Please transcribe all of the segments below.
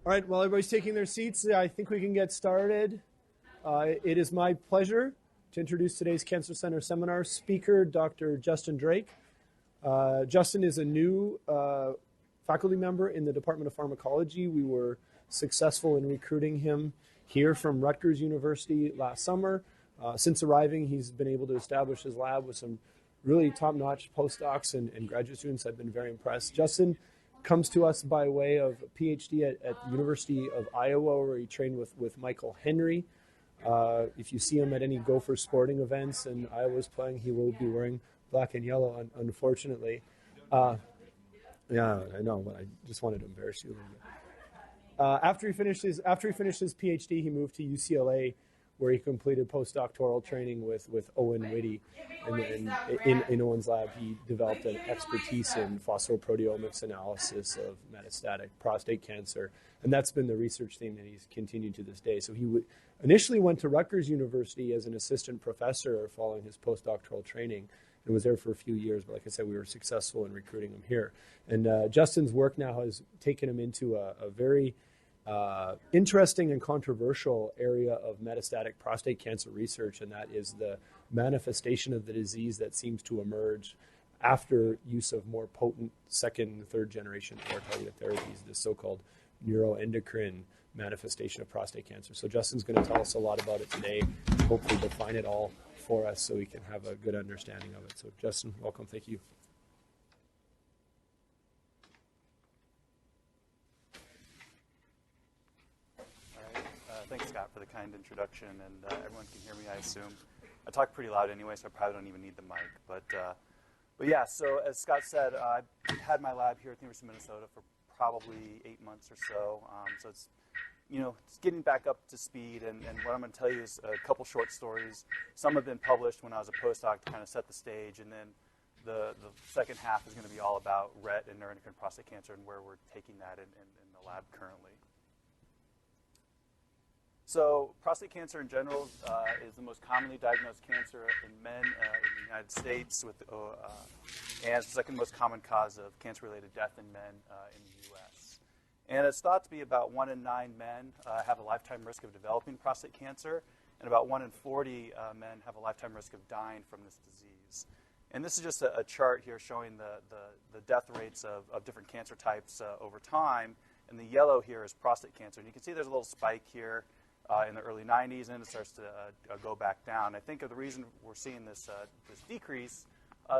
All right, while everybody's taking their seats, I think we can get started. It is my pleasure to introduce today's Cancer Center seminar speaker, Dr. Justin Drake. Justin is a new faculty member in the Department of Pharmacology. We were successful in recruiting him here from Rutgers University last summer. Since arriving, he's been able to establish his lab with some really top-notch postdocs and graduate students. I've been very impressed. Justin comes to us by way of a PhD at the University of Iowa, where he trained with Michael Henry. If you see him at any Gopher sporting events and Iowa's playing, he will be wearing black and yellow, unfortunately. Yeah, I know, but I just wanted to embarrass you a little bit. After he finished his PhD, he moved to UCLA, where he completed postdoctoral training with Owen Whitty. And in Owen's lab, he developed an expertise in phosphoproteomics analysis of metastatic prostate cancer. And that's been the research theme that he's continued to this day. So he initially went to Rutgers University as an assistant professor following his postdoctoral training and was there for a few years. But like I said, we were successful in recruiting him here. And Justin's work now has taken him into a very interesting and controversial area of metastatic prostate cancer research, and that is the manifestation of the disease that seems to emerge after use of more potent second and third generation targeted therapies, the so-called neuroendocrine manifestation of prostate cancer. So Justin's going to tell us a lot about it today, hopefully define it all for us so we can have a good understanding of it. So Justin, welcome. Thank you. Thanks, Scott, for the kind introduction, and everyone can hear me, I assume. I talk pretty loud anyway, so I probably don't even need the mic. But yeah, so as Scott said, I've had my lab here at the University of Minnesota for probably 8 months or so. So it's, it's getting back up to speed, and what I'm going to tell you is a couple short stories. Some have been published when I was a postdoc to kind of set the stage, and then the second half is going to be all about RET and neuroendocrine prostate cancer and where we're taking that in the lab currently. So prostate cancer in general is the most commonly diagnosed cancer in men in the United States, and it's the second most common cause of cancer-related death in men in the U.S. And it's thought to be about 1 in 9 men have a lifetime risk of developing prostate cancer, and about 1 in 40 men have a lifetime risk of dying from this disease. And this is just a chart here showing the death rates of different cancer types over time, and the yellow here is prostate cancer. And you can see there's a little spike here in the early 90s, and it starts to go back down. I think the reason we're seeing this decrease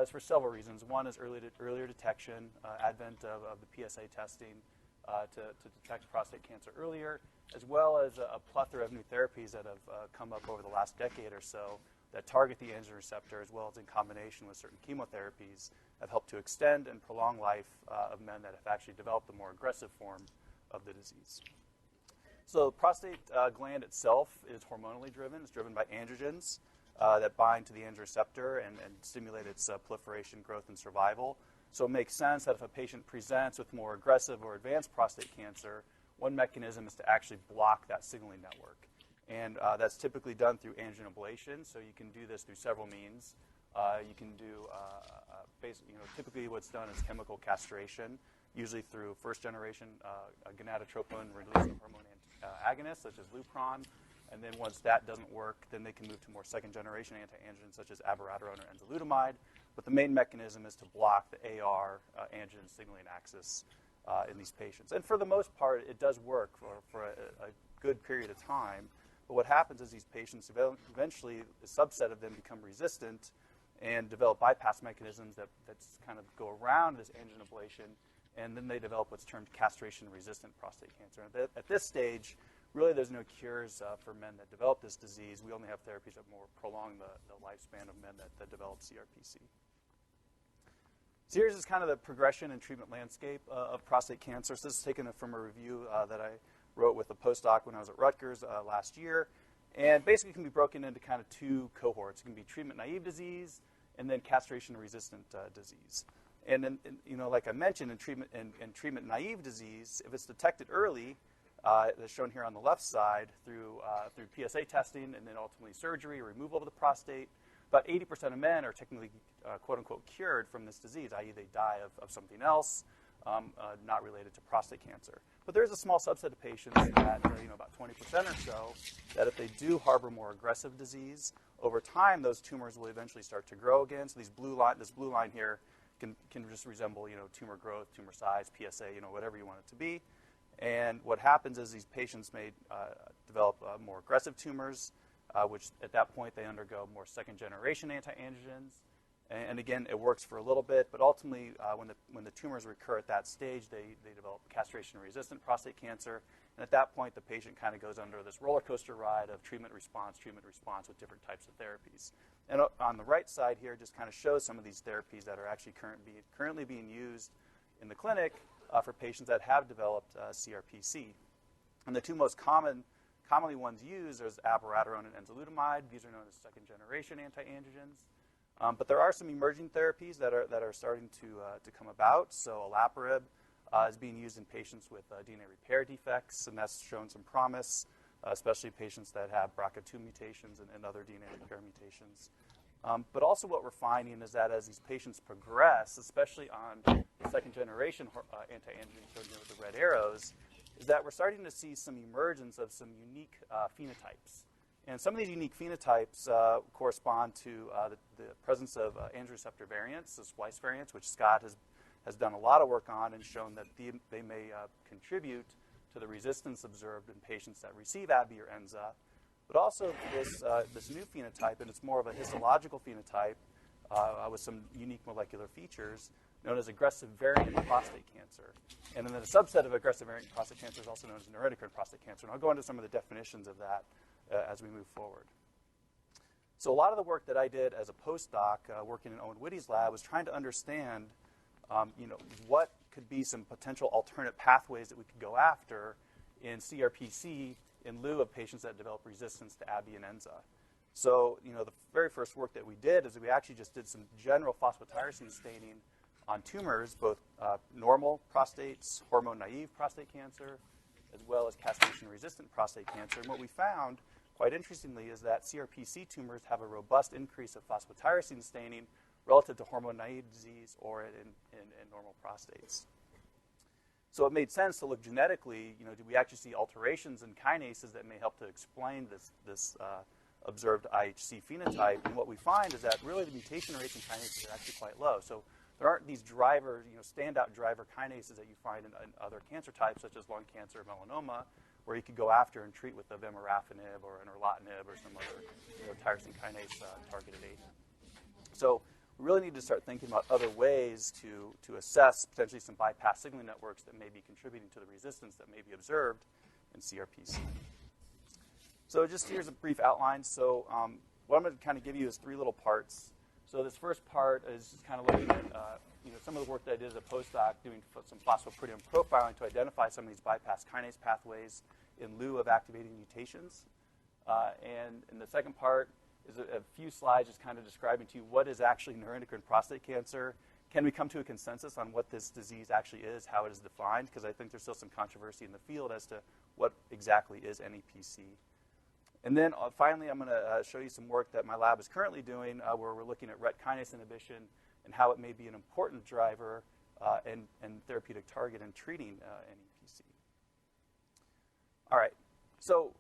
is for several reasons. One is earlier detection, advent of the PSA testing to detect prostate cancer earlier, as well as a plethora of new therapies that have come up over the last decade or so that target the androgen receptor, as well as in combination with certain chemotherapies, have helped to extend and prolong life of men that have actually developed the more aggressive form of the disease. So the prostate gland itself is hormonally driven. It's driven by androgens that bind to the androgen receptor and stimulate its proliferation, growth, and survival. So it makes sense that if a patient presents with more aggressive or advanced prostate cancer, one mechanism is to actually block that signaling network. And that's typically done through androgen ablation. So you can do this through several means. You can do, typically what's done is chemical castration, usually through first-generation gonadotropin-releasing hormone agonists, such as Lupron. And then once that doesn't work, then they can move to more second-generation anti-androgens, such as abiraterone or enzalutamide. But the main mechanism is to block the AR androgen signaling axis in these patients. And for the most part, it does work for a good period of time. But what happens is these patients eventually, a subset of them become resistant and develop bypass mechanisms that kind of go around this androgen ablation, and then they develop what's termed castration-resistant prostate cancer. And at this stage, really there's no cures for men that develop this disease. We only have therapies that more prolong the lifespan of men that develop CRPC. So here's just kind of the progression and treatment landscape of prostate cancer. So this is taken from a review that I wrote with a postdoc when I was at Rutgers last year. And basically it can be broken into kind of 2 cohorts. It can be treatment-naive disease and then castration-resistant disease. And then, like I mentioned, in treatment-naive disease, if it's detected early, that's shown here on the left side through PSA testing and then ultimately surgery or removal of the prostate, about 80% of men are technically, quote-unquote, cured from this disease, i.e. they die of something else. not related to prostate cancer. But there is a small subset of patients that, about 20% or so, that if they do harbor more aggressive disease, over time those tumors will eventually start to grow again. So this blue line here can just resemble, tumor growth, tumor size, PSA, whatever you want it to be. And what happens is these patients may develop more aggressive tumors, which at that point they undergo more second-generation anti-androgens. And again, it works for a little bit, but ultimately, when the tumors recur at that stage, they develop castration-resistant prostate cancer. And at that point, the patient kind of goes under this roller coaster ride of treatment response with different types of therapies. And on the right side here just kind of shows some of these therapies that are actually currently being used in the clinic for patients that have developed CRPC. And the two most commonly ones used are abiraterone and enzalutamide. These are known as second-generation anti-androgens. But there are some emerging therapies that are starting to come about. So olaparib is being used in patients with DNA repair defects, and that's shown some promise, especially patients that have BRCA2 mutations and other DNA repair mutations. But also what we're finding is that as these patients progress, especially on the second-generation anti-androgen shown here with the red arrows, is that we're starting to see some emergence of some unique phenotypes. And some of these unique phenotypes correspond to the presence of androgen receptor variants, the splice variants, which Scott has done a lot of work on and shown that they may contribute to the resistance observed in patients that receive AbbVie or Enza. But also this new phenotype, and it's more of a histological phenotype with some unique molecular features, known as aggressive variant prostate cancer. And then a subset of aggressive variant prostate cancer is also known as neuroendocrine prostate cancer. And I'll go into some of the definitions of that as we move forward. So a lot of the work that I did as a postdoc working in Owen Whitty's lab was trying to understand what could be some potential alternate pathways that we could go after in CRPC in lieu of patients that develop resistance to AbbVie and Enza. So the very first work that we did is we actually just did some general phosphotyrosine staining on tumors, both normal prostates, hormone-naive prostate cancer, as well as castration-resistant prostate cancer. And what we found, quite interestingly, is that CRPC tumors have a robust increase of phosphotyrosine staining relative to hormone-naive disease or in normal prostates. So it made sense to look genetically, do we actually see alterations in kinases that may help to explain this observed IHC phenotype? And what we find is that really the mutation rates in kinases are actually quite low. So there aren't these standout driver kinases that you find in other cancer types, such as lung cancer or melanoma, where you could go after and treat with a vemurafenib or an erlotinib or some other tyrosine kinase targeted agent. So we really need to start thinking about other ways to assess potentially some bypass signaling networks that may be contributing to the resistance that may be observed in CRPC. So just here's a brief outline. So what I'm going to kind of give you is three little parts. So this first part is just kind of looking at some of the work that I did as a postdoc doing some phosphoproteome profiling to identify some of these bypass kinase pathways in lieu of activating mutations. And in the second part is a few slides just kind of describing to you what is actually neuroendocrine prostate cancer. Can we come to a consensus on what this disease actually is, how it is defined? Because I think there's still some controversy in the field as to what exactly is NEPC. And then finally, I'm going to show you some work that my lab is currently doing where we're looking at RET kinase inhibition and how it may be an important driver and therapeutic target in treating NEPC. All right, so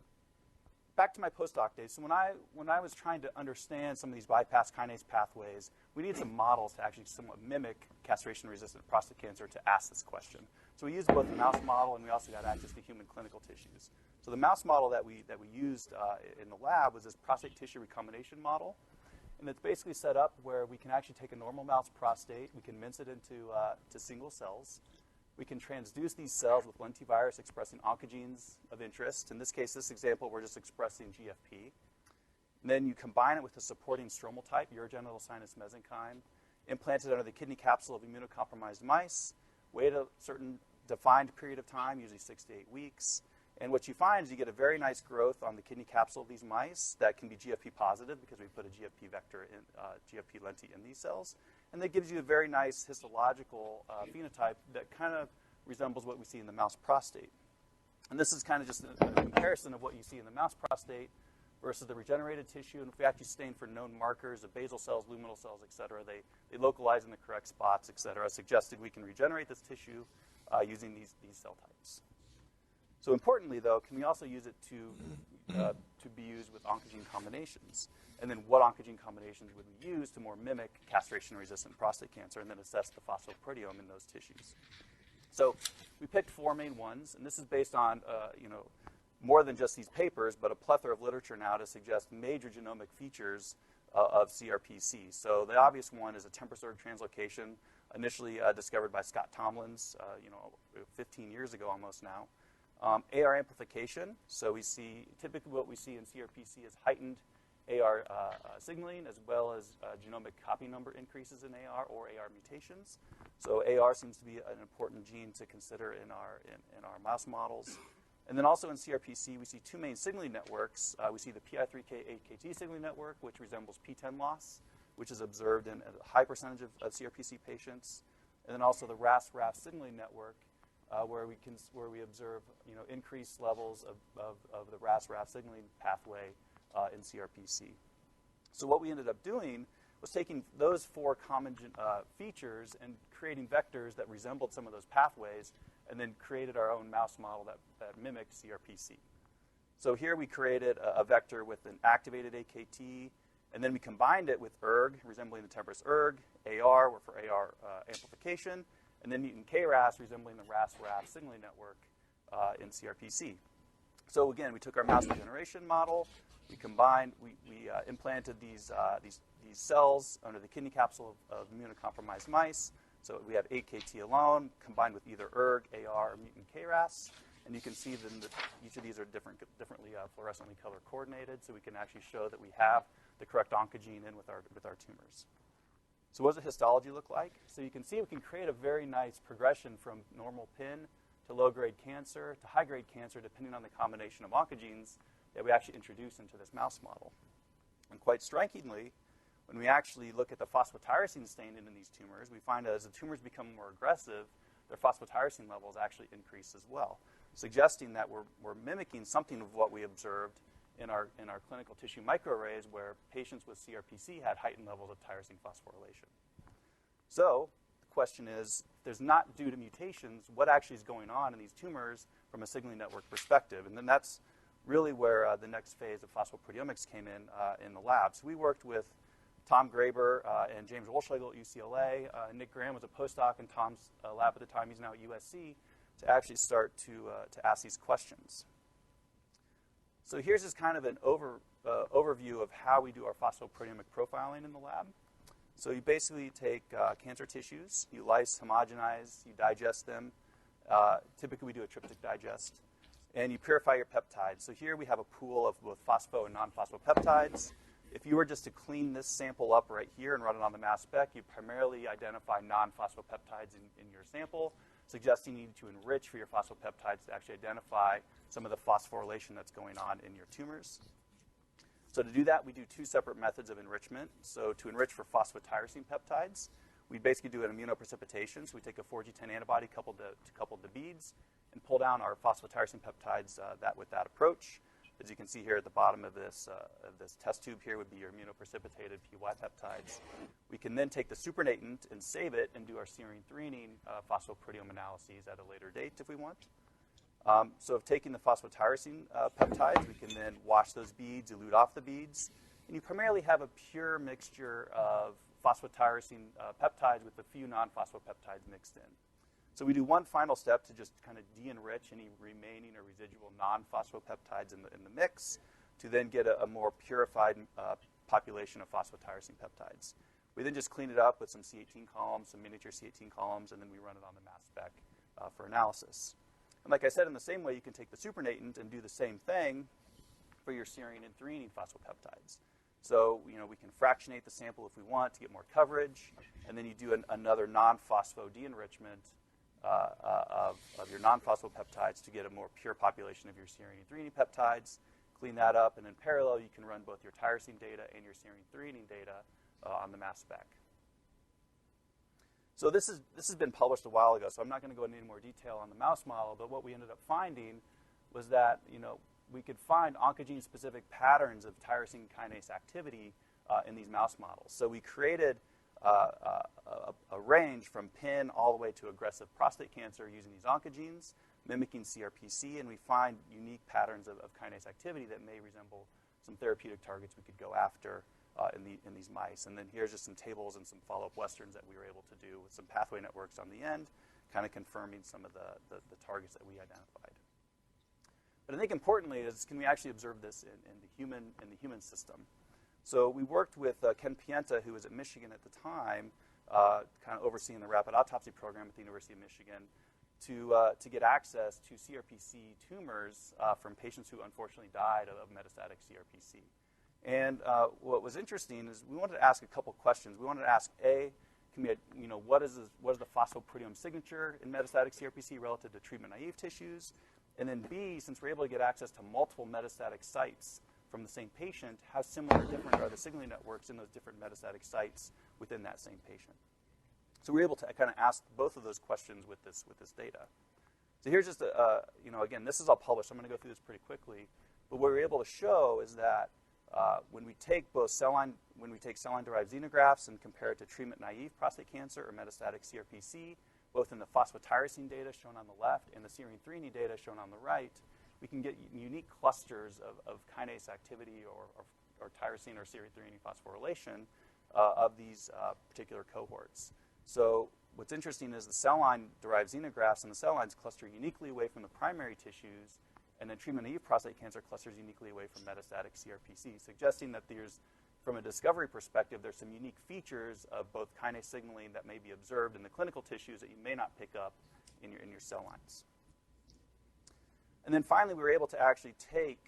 back to my postdoc days. So when I was trying to understand some of these bypass kinase pathways, we needed some models to actually somewhat mimic castration-resistant prostate cancer to ask this question. So we used both the mouse model and we also got access to human clinical tissues. So the mouse model that we used in the lab was this prostate tissue recombination model. And it's basically set up where we can actually take a normal mouse prostate, we can mince it into single cells. We can transduce these cells with lentivirus expressing oncogenes of interest. In this case, this example, we're just expressing GFP. And then you combine it with a supporting stromal type, urogenital sinus mesenchyme, implanted under the kidney capsule of immunocompromised mice, wait a certain defined period of time, usually 6 to 8 weeks. And what you find is you get a very nice growth on the kidney capsule of these mice that can be GFP positive because we put a GFP vector in, GFP lenti in these cells. And that gives you a very nice histological phenotype that kind of resembles what we see in the mouse prostate. And this is kind of just a comparison of what you see in the mouse prostate versus the regenerated tissue. And if we actually stain for known markers, the basal cells, luminal cells, et cetera, they localize in the correct spots, et cetera, suggesting we can regenerate this tissue using these cell types. So importantly, though, can we also use it to be used with oncogene combinations? And then what oncogene combinations would we use to more mimic castration-resistant prostate cancer and then assess the phosphoproteome in those tissues? So we picked 4 main ones, and this is based on more than just these papers, but a plethora of literature now to suggest major genomic features of CRPC. So the obvious one is a temporosorb translocation, initially discovered by Scott Tomlins, 15 years ago almost now. AR amplification, so we see, typically what we see in CRPC is heightened AR signaling as well as genomic copy number increases in AR or AR mutations. So AR seems to be an important gene to consider in our mouse models. And then also in CRPC, we see 2 main signaling networks. We see the PI3K-AKT signaling network, which resembles PTEN loss, which is observed in a high percentage of CRPC patients. And then also the RAS-RAF signaling network, where we observe increased levels of the RAS-RAF signaling pathway in CRPC. So what we ended up doing was taking those 4 common features and creating vectors that resembled some of those pathways, and then created our own mouse model that mimicked CRPC. So here we created a vector with an activated AKT, and then we combined it with ERG, resembling the Tempus ERG, AR, for AR amplification, and then mutant KRAS, resembling the RAS-RAF signaling network in CRPC. So again, we took our mouse regeneration model, we implanted these cells under the kidney capsule of immunocompromised mice. So we have AKT alone, combined with either ERG, AR, or mutant KRAS. And you can see that each of these are differently fluorescently color coordinated, so we can actually show that we have the correct oncogene in with our tumors. So what does the histology look like? So you can see we can create a very nice progression from normal PIN to low-grade cancer to high-grade cancer, depending on the combination of oncogenes that we actually introduce into this mouse model. And quite strikingly, when we actually look at the phosphotyrosine stain in these tumors, we find that as the tumors become more aggressive, their phosphotyrosine levels actually increase as well, suggesting that we're mimicking something of what we observed in our clinical tissue microarrays, where patients with CRPC had heightened levels of tyrosine phosphorylation. So the question is, if there's not due to mutations, what actually is going on in these tumors from a signaling network perspective? And then that's really where the next phase of phosphoproteomics came in the lab. So we worked with Tom Graber and James Wolschlegel at UCLA. Nick Graham was a postdoc in Tom's lab at the time. He's now at USC, to actually start to ask these questions. So here's just kind of an overview of how we do our phosphoproteomic profiling in the lab. So you basically take cancer tissues, you lyse, homogenize, you digest them. Typically we do a tryptic digest. And you purify your peptides. So here we have a pool of both phospho and non-phosphopeptides. If you were just to clean this sample up right here and run it on the mass spec, you primarily identify non-phosphopeptides in your sample, suggesting you need to enrich for your phosphopeptides to actually identify some of the phosphorylation that's going on in your tumors. So to do that, we do 2 separate methods of enrichment. So to enrich for phosphotyrosine peptides, we basically do an immunoprecipitation. So we take a 4G10 antibody coupled to beads and pull down our phosphotyrosine peptides with that approach. As you can see here at the bottom of this test tube here would be your immunoprecipitated PY peptides. We can then take the supernatant and save it and do our serine-threonine phosphoproteome analyses at a later date if we want. So if taking the phosphotyrosine peptides, we can then wash those beads, elute off the beads, and you primarily have a pure mixture of phosphotyrosine peptides with a few non-phosphopeptides mixed in. So we do one final step to just kind of de-enrich any remaining or residual non-phosphopeptides in the mix to then get a more purified population of phosphotyrosine peptides. We then just clean it up with some C18 columns, some miniature C18 columns, and then we run it on the mass spec for analysis. And like I said, in the same way, you can take the supernatant and do the same thing for your serine and threonine phosphopeptides. So we can fractionate the sample if we want to get more coverage, and then you do another non-phospho de-enrichment of your non-phosphopeptides to get a more pure population of your serine and threonine peptides, clean that up, and in parallel you can run both your tyrosine data and your serine threonine data on the mass spec. So this has been published a while ago, so I'm not going to go into any more detail on the mouse model, but what we ended up finding was that we could find oncogene-specific patterns of tyrosine kinase activity in these mouse models. So we created a range from PIN all the way to aggressive prostate cancer using these oncogenes, mimicking CRPC, and we find unique patterns of kinase activity that may resemble some therapeutic targets we could go after in these mice. And then here's just some tables and some follow-up westerns that we were able to do with some pathway networks on the end, kind of confirming some of the targets that we identified. But I think importantly is, can we actually observe this in the human system? So we worked with Ken Pienta, who was at Michigan at the time, kind of overseeing the rapid autopsy program at the University of Michigan, to get access to CRPC tumors from patients who unfortunately died of metastatic CRPC. And what was interesting is we wanted to ask a couple questions. We wanted to ask, A, what is the phosphoproteome signature in metastatic CRPC relative to treatment-naive tissues? And then B, since we're able to get access to multiple metastatic sites from the same patient, how similar or different are the signaling networks in those different metastatic sites within that same patient? So we're able to kind of ask both of those questions with this data. So here's just again, this is all published. I'm going to go through this pretty quickly. But what we're able to show is that when we take cell-line-derived xenografts and compare it to treatment-naive prostate cancer or metastatic CRPC, both in the phosphotyrosine data shown on the left and the serine 3 data shown on the right, we can get unique clusters of kinase activity or tyrosine or serine 3 phosphorylation of these particular cohorts. So what's interesting is the cell-line-derived xenografts and the cell lines cluster uniquely away from the primary tissues, and then treatment-naive prostate cancer clusters uniquely away from metastatic CRPC, suggesting that there's, from a discovery perspective, there's some unique features of both kinase signaling that may be observed in the clinical tissues that you may not pick up in your cell lines. And then finally, we were able to actually take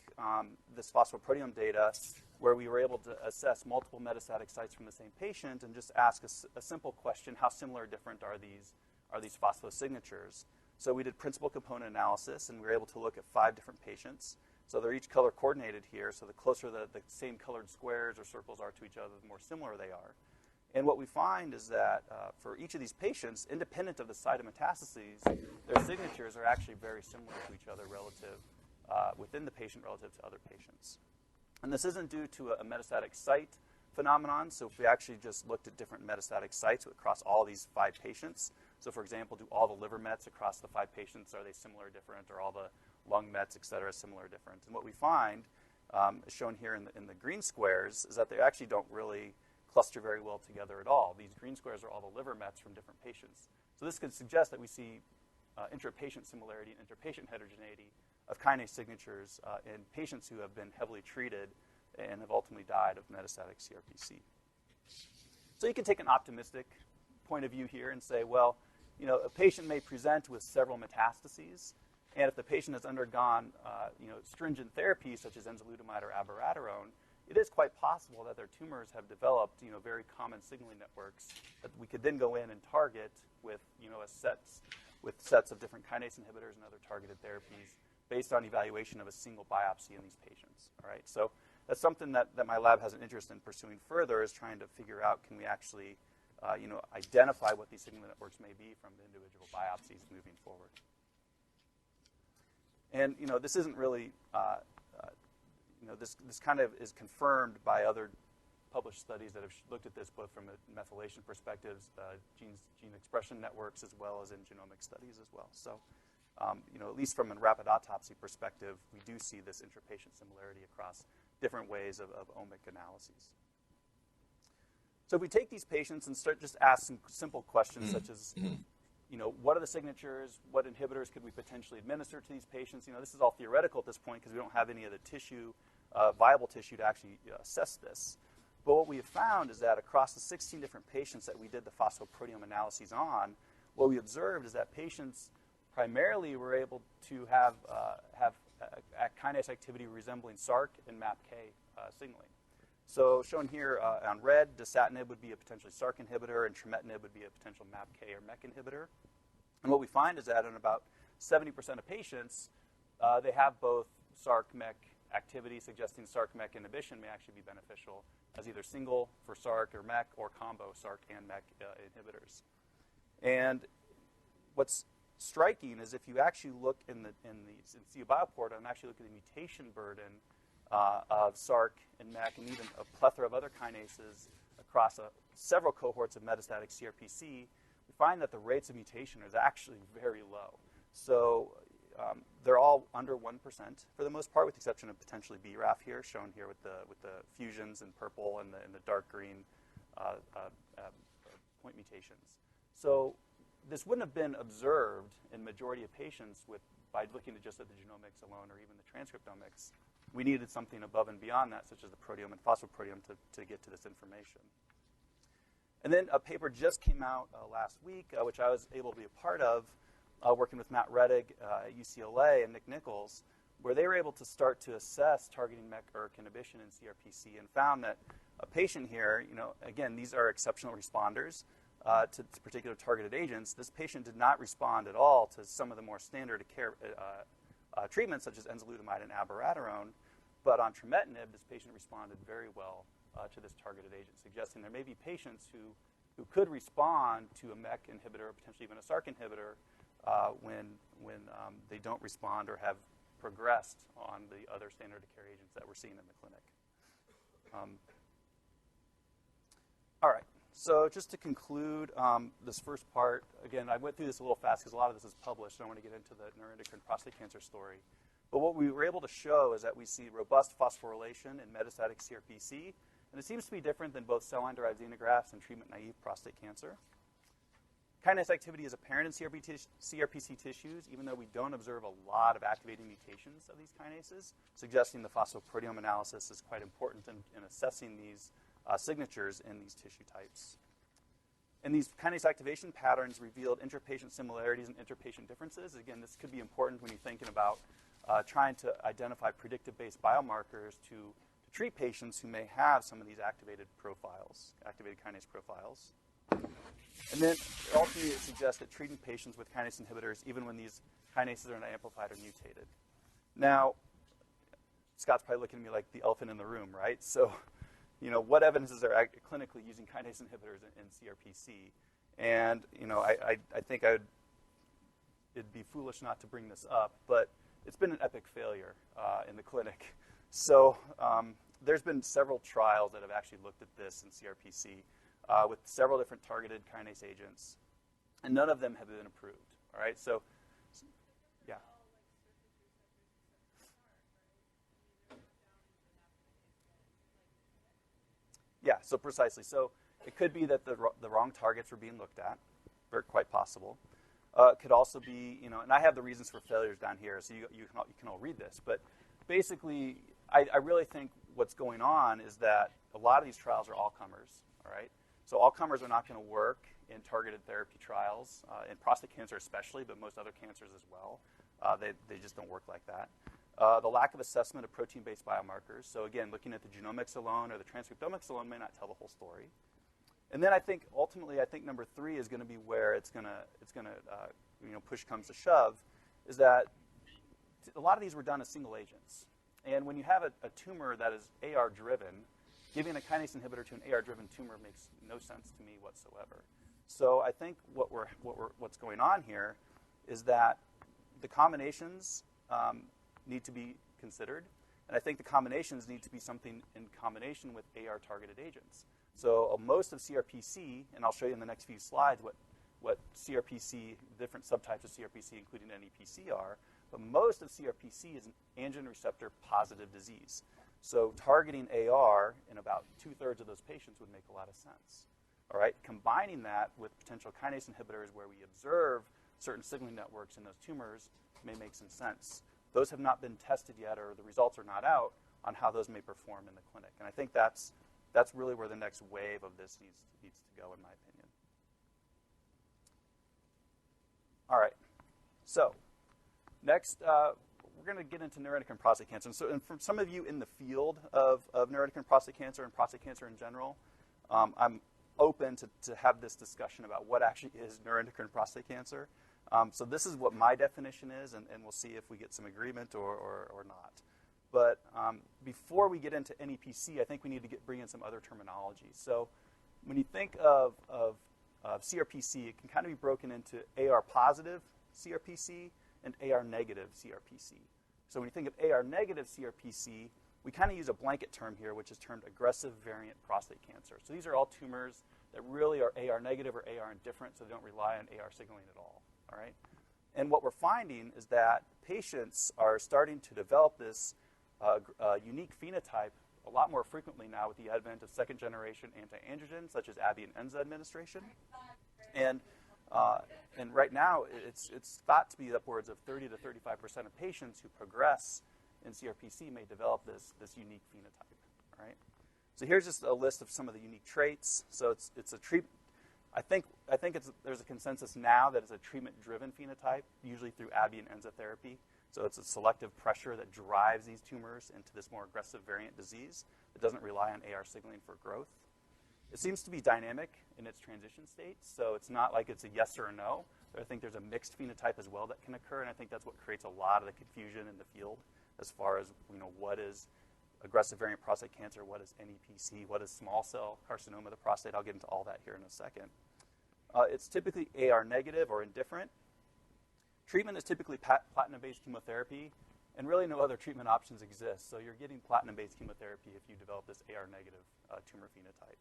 this phosphoproteome data where we were able to assess multiple metastatic sites from the same patient and just ask a simple question: how similar or different are these phosphosignatures? So we did principal component analysis, and we were able to look at 5 different patients. So they're each color coordinated here. So the closer the same colored squares or circles are to each other, the more similar they are. And what we find is that for each of these patients, independent of the site of metastases, their signatures are actually very similar to each other relative within the patient relative to other patients. And this isn't due to a metastatic site phenomenon. So if we actually just looked at different metastatic sites across all these 5 patients, so for example, do all the liver mets across the 5 patients, are they similar or different, or all the lung mets, et cetera, similar or different? And what we find, is shown here in the green squares, is that they actually don't really cluster very well together at all. These green squares are all the liver mets from different patients. So this could suggest that we see intra-patient similarity and inter-patient heterogeneity of kinase signatures in patients who have been heavily treated and have ultimately died of metastatic CRPC. So you can take an optimistic point of view here and say, well, a patient may present with several metastases, and if the patient has undergone stringent therapies such as enzalutamide or abiraterone, it is quite possible that their tumors have developed very common signaling networks that we could then go in and target with sets of different kinase inhibitors and other targeted therapies based on evaluation of a single biopsy in these patients. All right, so that's something that my lab has an interest in pursuing further, is trying to figure out, can we actually identify what these signaling networks may be from the individual biopsies moving forward. And this isn't really this kind of is confirmed by other published studies that have looked at this both from a methylation perspective, gene expression networks, as well as in genomic studies as well. So, at least from a rapid autopsy perspective, we do see this intrapatient similarity across different ways of omic analyses. So if we take these patients and start just ask some simple questions such as, what are the signatures? What inhibitors could we potentially administer to these patients? This is all theoretical at this point because we don't have any of the tissue, viable tissue to actually assess this. But what we have found is that across the 16 different patients that we did the phosphoproteome analyses on, what we observed is that patients primarily were able to have kinase activity resembling SRC and MAPK signaling. So shown here on red, dasatinib would be a potentially SRC inhibitor, and trametinib would be a potential MAPK or MEK inhibitor. And what we find is that in about 70% of patients, they have both SRC-MEK activity, suggesting SRC-MEK inhibition may actually be beneficial as either single for SRC or MEK or combo SRC and MEK inhibitors. And what's striking is if you actually look in the CU bioport and actually look at the mutation burden of SRC and MEK and even a plethora of other kinases across several cohorts of metastatic CRPC, we find that the rates of mutation is actually very low. So they're all under 1% for the most part, with the exception of potentially BRAF here, shown here with the fusions in purple and the dark green point mutations. So this wouldn't have been observed in majority of patients by looking at just at the genomics alone or even the transcriptomics. We needed something above and beyond that, such as the proteome and phosphoproteome, to get to this information. And then a paper just came out last week, which I was able to be a part of, working with Matt Rettig at UCLA and Nick Nichols, where they were able to start to assess targeting MEK/ERK inhibition in CRPC and found that a patient here, again, these are exceptional responders to particular targeted agents. This patient did not respond at all to some of the more standard of care treatments, such as enzalutamide and abiraterone, but on trametinib, this patient responded very well to this targeted agent, suggesting there may be patients who could respond to a MEK inhibitor or potentially even a SRC inhibitor when they don't respond or have progressed on the other standard of care agents that we're seeing in the clinic. All right, so just to conclude this first part, again, I went through this a little fast because a lot of this is published. I don't want to get into the neuroendocrine prostate cancer story. But what we were able to show is that we see robust phosphorylation in metastatic CRPC, and it seems to be different than both cell-line-derived xenografts and treatment-naive prostate cancer. Kinase activity is apparent in CRPC tissues, even though we don't observe a lot of activating mutations of these kinases, suggesting the phosphoproteome analysis is quite important in assessing these signatures in these tissue types. And these kinase activation patterns revealed interpatient similarities and interpatient differences. Again, this could be important when you're thinking about trying to identify predictive-based biomarkers to treat patients who may have some of these activated kinase profiles. And then ultimately it suggests that treating patients with kinase inhibitors, even when these kinases are not amplified or mutated. Now, Scott's probably looking at me like the elephant in the room, right? So, what evidence is there clinically using kinase inhibitors in CRPC? And, I think it'd be foolish not to bring this up, but it's been an epic failure in the clinic. So there's been several trials that have actually looked at this in CRPC with several different targeted kinase agents, and none of them have been approved. All right, so yeah. Yeah, so precisely. So it could be that the wrong targets were being looked at, very quite possible. It could also be, and I have the reasons for failures down here, so you can all read this. But basically, I really think what's going on is that a lot of these trials are all-comers, all right? So all-comers are not going to work in targeted therapy trials, in prostate cancer especially, but most other cancers as well. They just don't work like that. The lack of assessment of protein-based biomarkers. So again, looking at the genomics alone or the transcriptomics alone may not tell the whole story. And then I think ultimately, number 3 is going to be where it's going to push comes to shove, is that a lot of these were done as single agents. And when you have a tumor that is AR-driven, giving a kinase inhibitor to an AR-driven tumor makes no sense to me whatsoever. So I think what's going on here is that the combinations need to be considered, and I think the combinations need to be something in combination with AR-targeted agents. So most of CRPC, and I'll show you in the next few slides what CRPC, different subtypes of CRPC, including NEPC, are, but most of CRPC is an androgen receptor positive disease. So targeting AR in about 2/3 of those patients would make a lot of sense. All right, combining that with potential kinase inhibitors where we observe certain signaling networks in those tumors may make some sense. Those have not been tested yet, or the results are not out on how those may perform in the clinic. And I think that's really where the next wave of this needs to go, in my opinion. All right, so next, we're going to get into neuroendocrine prostate cancer. And for some of you in the field of neuroendocrine prostate cancer and prostate cancer in general, I'm open to have this discussion about what actually is neuroendocrine prostate cancer. So this is what my definition is, and we'll see if we get some agreement or not. But before we get into NEPC, I think we need to bring in some other terminology. So when you think of CRPC, it can kind of be broken into AR positive CRPC and AR-negative CRPC. So when you think of AR-negative CRPC, we kind of use a blanket term here, which is termed aggressive variant prostate cancer. So these are all tumors that really are AR-negative or AR-indifferent, so they don't rely on AR signaling at all. All right? And what we're finding is that patients are starting to develop this unique phenotype a lot more frequently now with the advent of second-generation anti-androgens, such as ABI and ENZA administration. And right now, it's thought to be upwards of 30 to 35% of patients who progress in CRPC may develop this unique phenotype. All right. So here's just a list of some of the unique traits. So it's a treatment. I think there's a consensus now that it's a treatment-driven phenotype, usually through ABI and ENZA therapy. So it's a selective pressure that drives these tumors into this more aggressive variant disease. It doesn't rely on AR signaling for growth. It seems to be dynamic in its transition state, so it's not like it's a yes or a no. I think there's a mixed phenotype as well that can occur, and I think that's what creates a lot of the confusion in the field as far as what is aggressive variant prostate cancer, what is NEPC, what is small cell carcinoma of the prostate. I'll get into all that here in a second. It's typically AR negative or indifferent. Treatment is typically platinum-based chemotherapy, and really no other treatment options exist. So you're getting platinum-based chemotherapy if you develop this AR-negative tumor phenotype.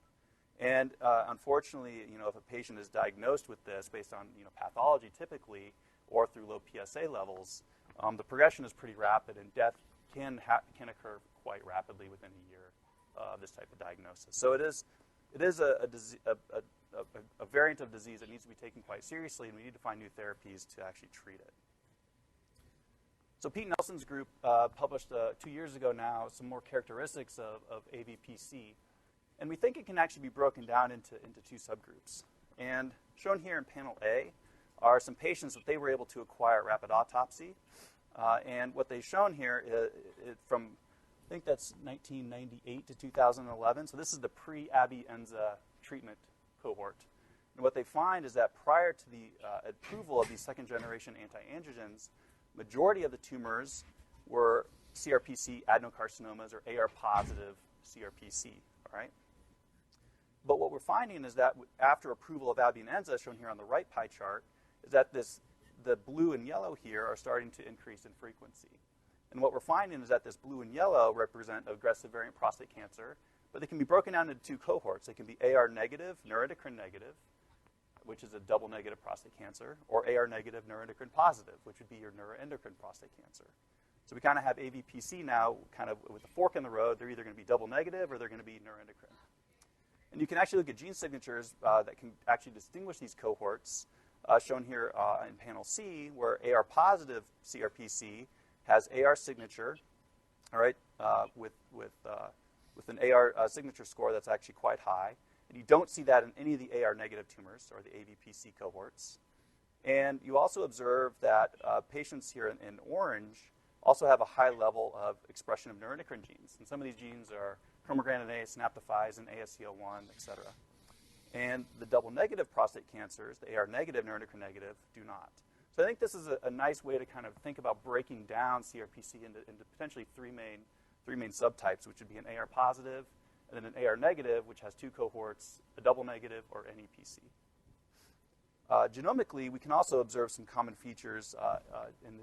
And unfortunately, if a patient is diagnosed with this based on pathology typically, or through low PSA levels, the progression is pretty rapid, and death can occur quite rapidly within a year of this type of diagnosis. So it is a variant of disease that needs to be taken quite seriously, and we need to find new therapies to actually treat it. So Pete Nelson's group published 2 years ago now some more characteristics of AVPC, and we think it can actually be broken down into two subgroups. And shown here in panel A are some patients that they were able to acquire at rapid autopsy, and what they've shown here is from, I think that's 1998 to 2011, so this is the pre-ABI-ENZA treatment cohort. And what they find is that prior to the approval of these second-generation anti-androgens, majority of the tumors were CRPC adenocarcinomas or AR-positive CRPC, all right? But what we're finding is that after approval of ABI and ENZA, shown here on the right pie chart, is that the blue and yellow here are starting to increase in frequency. And what we're finding is that this blue and yellow represent aggressive variant prostate cancer, but they can be broken down into two cohorts. They can be AR negative, neuroendocrine negative, which is a double negative prostate cancer, or AR negative, neuroendocrine positive, which would be your neuroendocrine prostate cancer. So we kind of have AVPC now kind of with a fork in the road. They're either going to be double negative or they're going to be neuroendocrine. And you can actually look at gene signatures that can actually distinguish these cohorts, shown here in panel C, where AR positive CRPC has AR signature, all right, with an AR signature score that's actually quite high. And you don't see that in any of the AR negative tumors or the AVPC cohorts. And you also observe that patients here in orange also have a high level of expression of neuroendocrine genes. And some of these genes are chromograninase, synaptophysin, ASCL1, et cetera. And the double negative prostate cancers, the AR negative, neuroendocrine negative, do not. So I think this is a nice way to kind of think about breaking down CRPC into potentially three main subtypes, which would be an AR positive, and then an AR negative, which has two cohorts, a double negative, or NEPC. Genomically, we can also observe some common features in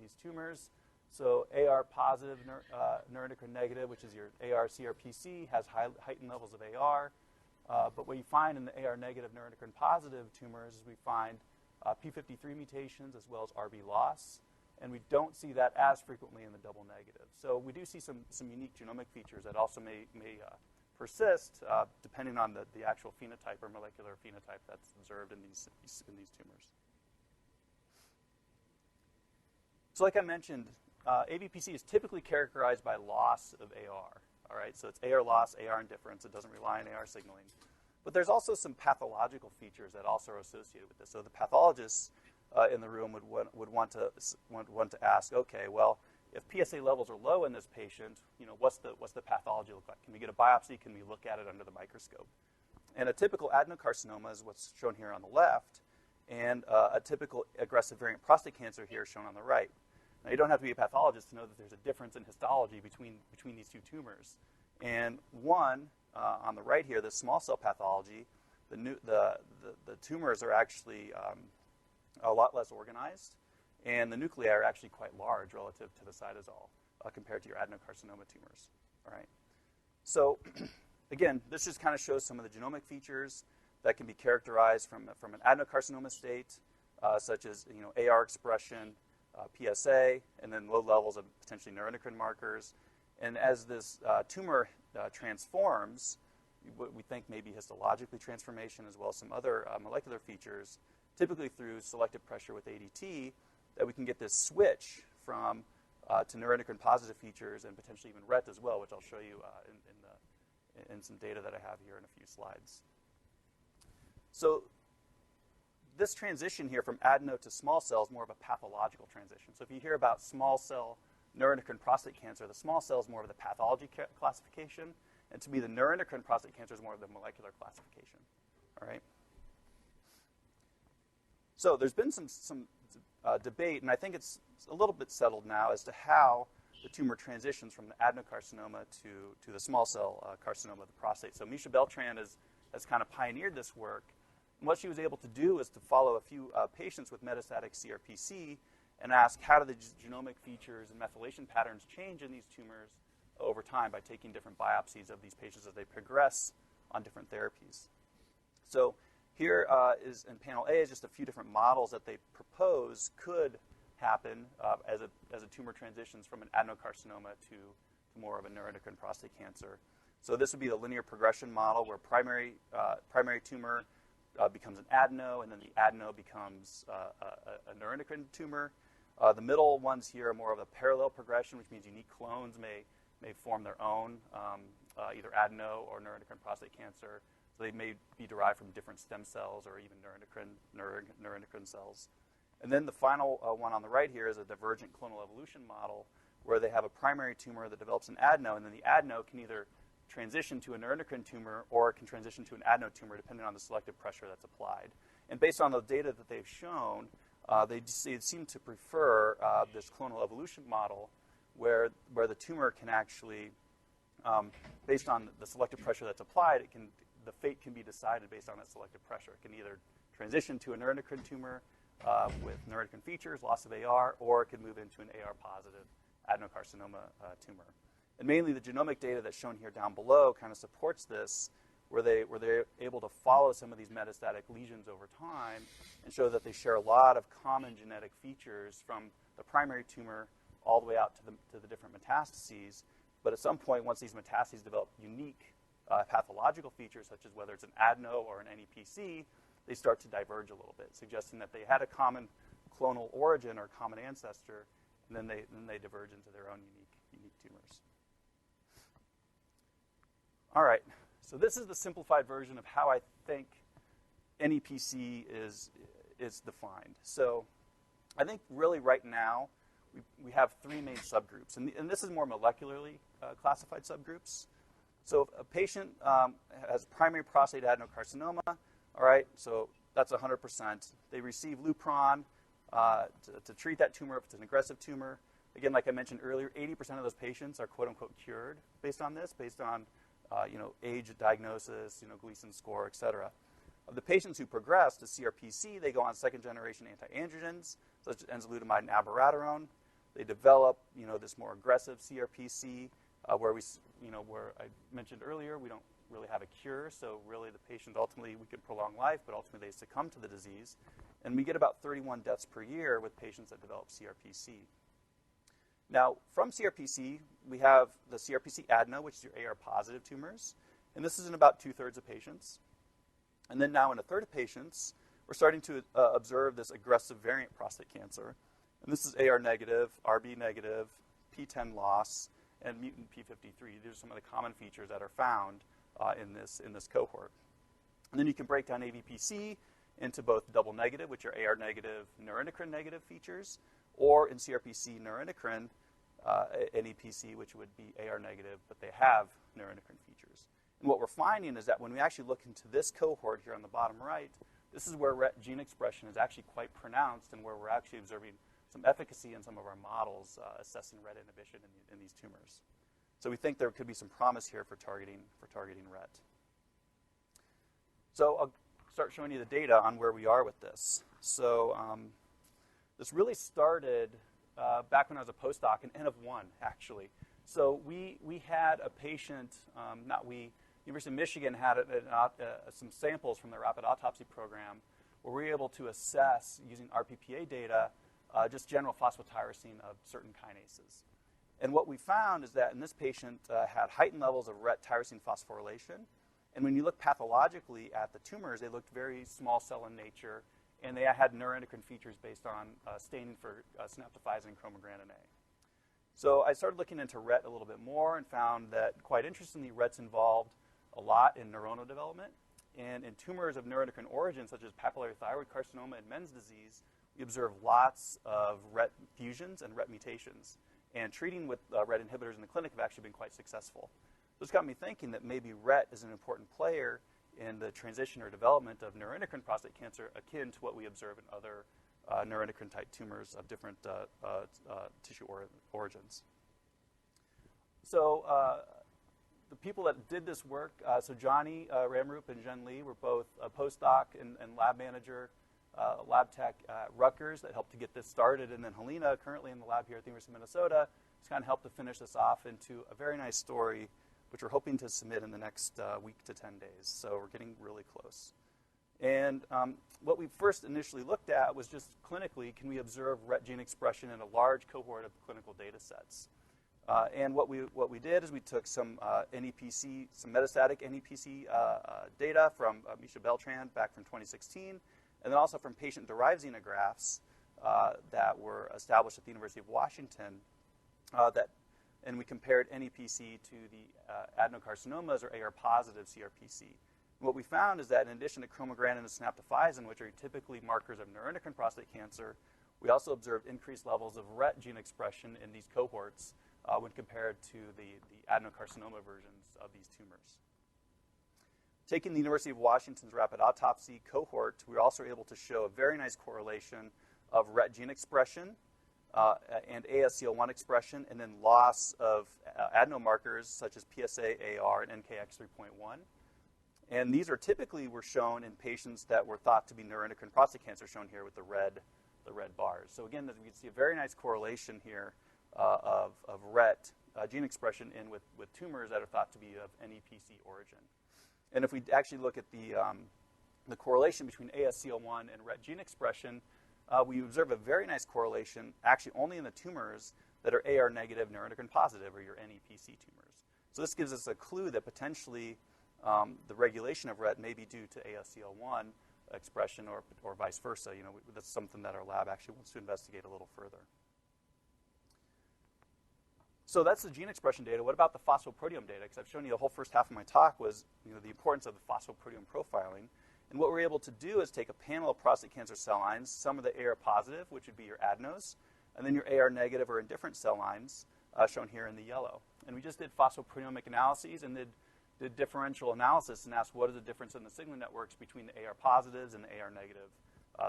these tumors. So AR positive neuroendocrine negative, which is your AR CRPC, has heightened levels of AR. But what you find in the AR negative neuroendocrine positive tumors is we find P53 mutations as well as RB loss. And we don't see that as frequently in the double negative. So we do see some unique genomic features that also may persist depending on the actual phenotype or molecular phenotype that's observed in these tumors. So like I mentioned, AVPC is typically characterized by loss of AR. All right, so it's AR loss, AR indifference. It doesn't rely on AR signaling. But there's also some pathological features that also are associated with this. So the pathologists in the room would want to ask, okay, well, if PSA levels are low in this patient, what's the pathology look like? Can we get a biopsy? Can we look at it under the microscope? And a typical adenocarcinoma is what's shown here on the left, and a typical aggressive variant prostate cancer here shown on the right. Now, you don't have to be a pathologist to know that there's a difference in histology between these two tumors. And one, on the right here, the small cell pathology, the tumors are actually a lot less organized, and the nuclei are actually quite large relative to the cytosol compared to your adenocarcinoma tumors. All right. So again, this just kind of shows some of the genomic features that can be characterized from an adenocarcinoma state, such as AR expression, PSA, and then low levels of potentially neuroendocrine markers. And as this tumor transforms, we think maybe histologically transformation as well as some other molecular features, typically through selective pressure with ADT, that we can get this switch from to neuroendocrine positive features and potentially even RET as well, which I'll show you in some data that I have here in a few slides. So this transition here from adeno to small cell is more of a pathological transition. So if you hear about small cell neuroendocrine prostate cancer, the small cell is more of the pathology classification, and to me, the neuroendocrine prostate cancer is more of the molecular classification. All right. So there's been some debate, and I think it's a little bit settled now as to how the tumor transitions from the adenocarcinoma to the small cell carcinoma of the prostate. So Misha Beltran has kind of pioneered this work. And what she was able to do is to follow a few patients with metastatic CRPC and ask how do the genomic features and methylation patterns change in these tumors over time by taking different biopsies of these patients as they progress on different therapies. So here is in panel A is just a few different models that they propose could happen as a tumor transitions from an adenocarcinoma to more of a neuroendocrine prostate cancer. So this would be the linear progression model where primary tumor becomes an adeno, and then the adeno becomes a neuroendocrine tumor. The middle ones here are more of a parallel progression, which means unique clones may form their own, either adeno or neuroendocrine prostate cancer. So they may be derived from different stem cells or even neuroendocrine cells. And then the final one on the right here is a divergent clonal evolution model where they have a primary tumor that develops an adeno, and then the adeno can either transition to a neuroendocrine tumor or it can transition to an adeno tumor depending on the selective pressure that's applied. And based on the data that they've shown, they seem to prefer this clonal evolution model where the tumor can actually, based on the selective pressure that's applied, the fate can be decided based on that selective pressure. It can either transition to a neuroendocrine tumor with neuroendocrine features, loss of AR, or it could move into an AR-positive adenocarcinoma tumor. And mainly the genomic data that's shown here down below kind of supports this, where they're able to follow some of these metastatic lesions over time and show that they share a lot of common genetic features from the primary tumor all the way out to the different metastases. But at some point, once these metastases develop unique pathological features, such as whether it's an adeno or an NEPC, they start to diverge a little bit, suggesting that they had a common clonal origin or common ancestor, and then they diverge into their own unique tumors. All right, so this is the simplified version of how I think NEPC is defined. So I think really right now we have three main subgroups, and this is more molecularly classified subgroups. So if a patient has primary prostate adenocarcinoma, all right, so that's 100%. They receive Lupron to treat that tumor if it's an aggressive tumor. Again, like I mentioned earlier, 80% of those patients are quote-unquote cured based on this, based on age of diagnosis, Gleason score, et cetera. Of the patients who progress to CRPC, they go on second-generation anti-androgens, such as enzalutamide and abiraterone. They develop, this more aggressive CRPC, where I mentioned earlier, we don't really have a cure, so really the patient ultimately, we could prolong life, but ultimately they succumb to the disease. And we get about 31 deaths per year with patients that develop CRPC. Now, from CRPC, we have the CRPC adeno, which is your AR-positive tumors, and this is in about 2/3 of patients. And then now in a third of patients, we're starting to observe this aggressive variant prostate cancer. And this is AR negative, RB negative, P10 loss, and mutant P53. These are some of the common features that are found in this cohort. And then you can break down AVPC into both double negative, which are AR negative, neuroendocrine negative features, or in CRPC neuroendocrine, NEPC, which would be AR negative, but they have neuroendocrine features. And what we're finding is that when we actually look into this cohort here on the bottom right, this is where RET gene expression is actually quite pronounced and where we're actually observing some efficacy in some of our models assessing RET inhibition in these tumors. So we think there could be some promise here for targeting RET. So I'll start showing you the data on where we are with this. So this really started back when I was a postdoc in N of 1, actually. So we had a patient, University of Michigan had some samples from the rapid autopsy program where we were able to assess, using RPPA data, just general phosphotyrosine of certain kinases. And what we found is that in this patient had heightened levels of RET tyrosine phosphorylation. And when you look pathologically at the tumors, they looked very small cell in nature, and they had neuroendocrine features based on staining for synaptophysin and chromogranin A. So I started looking into RET a little bit more and found that, quite interestingly, RET's involved a lot in neuronal development. And in tumors of neuroendocrine origin, such as papillary thyroid carcinoma and men's disease, we observe lots of RET fusions and RET mutations. And treating with RET inhibitors in the clinic have actually been quite successful. So it's got me thinking that maybe RET is an important player in the transition or development of neuroendocrine prostate cancer, akin to what we observe in other neuroendocrine-type tumors of different tissue origins. So the people that did this work, so Johnny Ramrup and Jen Lee were both a postdoc and lab manager, lab tech at Rutgers that helped to get this started. And then Helena, currently in the lab here at the University of Minnesota, has kind of helped to finish this off into a very nice story, which we're hoping to submit in the next week to 10 days. So we're getting really close. And what we first initially looked at was just clinically, can we observe RET gene expression in a large cohort of clinical data sets? And what we did is we took some NEPC, some metastatic NEPC data from Misha Beltran back from 2016, and then also from patient-derived xenografts that were established at the University of Washington. And we compared NEPC to the adenocarcinomas, or AR-positive CRPC. And what we found is that in addition to chromogranin and synaptophysin, which are typically markers of neuroendocrine prostate cancer, we also observed increased levels of RET gene expression in these cohorts when compared to the adenocarcinoma versions of these tumors. Taking the University of Washington's rapid autopsy cohort, we were also able to show a very nice correlation of RET gene expression and ASCL1 expression, and then loss of adenomarkers such as PSA, AR, and NKX3.1. And these are typically were shown in patients that were thought to be neuroendocrine prostate cancer, shown here with the red bars. So again, we can see a very nice correlation here of RET gene expression in with tumors that are thought to be of NEPC origin. And if we actually look at the correlation between ASCL1 and RET gene expression, we observe a very nice correlation, actually only in the tumors that are AR negative, neuroendocrine positive, or your NEPC tumors. So this gives us a clue that potentially the regulation of RET may be due to ASCL1 expression or vice versa. You know, that's something that our lab actually wants to investigate a little further. So that's the gene expression data. What about the phosphoproteome data? Because I've shown you the whole first half of my talk was, the importance of the phosphoproteome profiling. And what we're able to do is take a panel of prostate cancer cell lines, some of the AR positive, which would be your adenos, and then your AR negative or indifferent cell lines, shown here in the yellow. And we just did phosphoproteomic analyses and did differential analysis and asked what is the difference in the signaling networks between the AR positives and the AR negative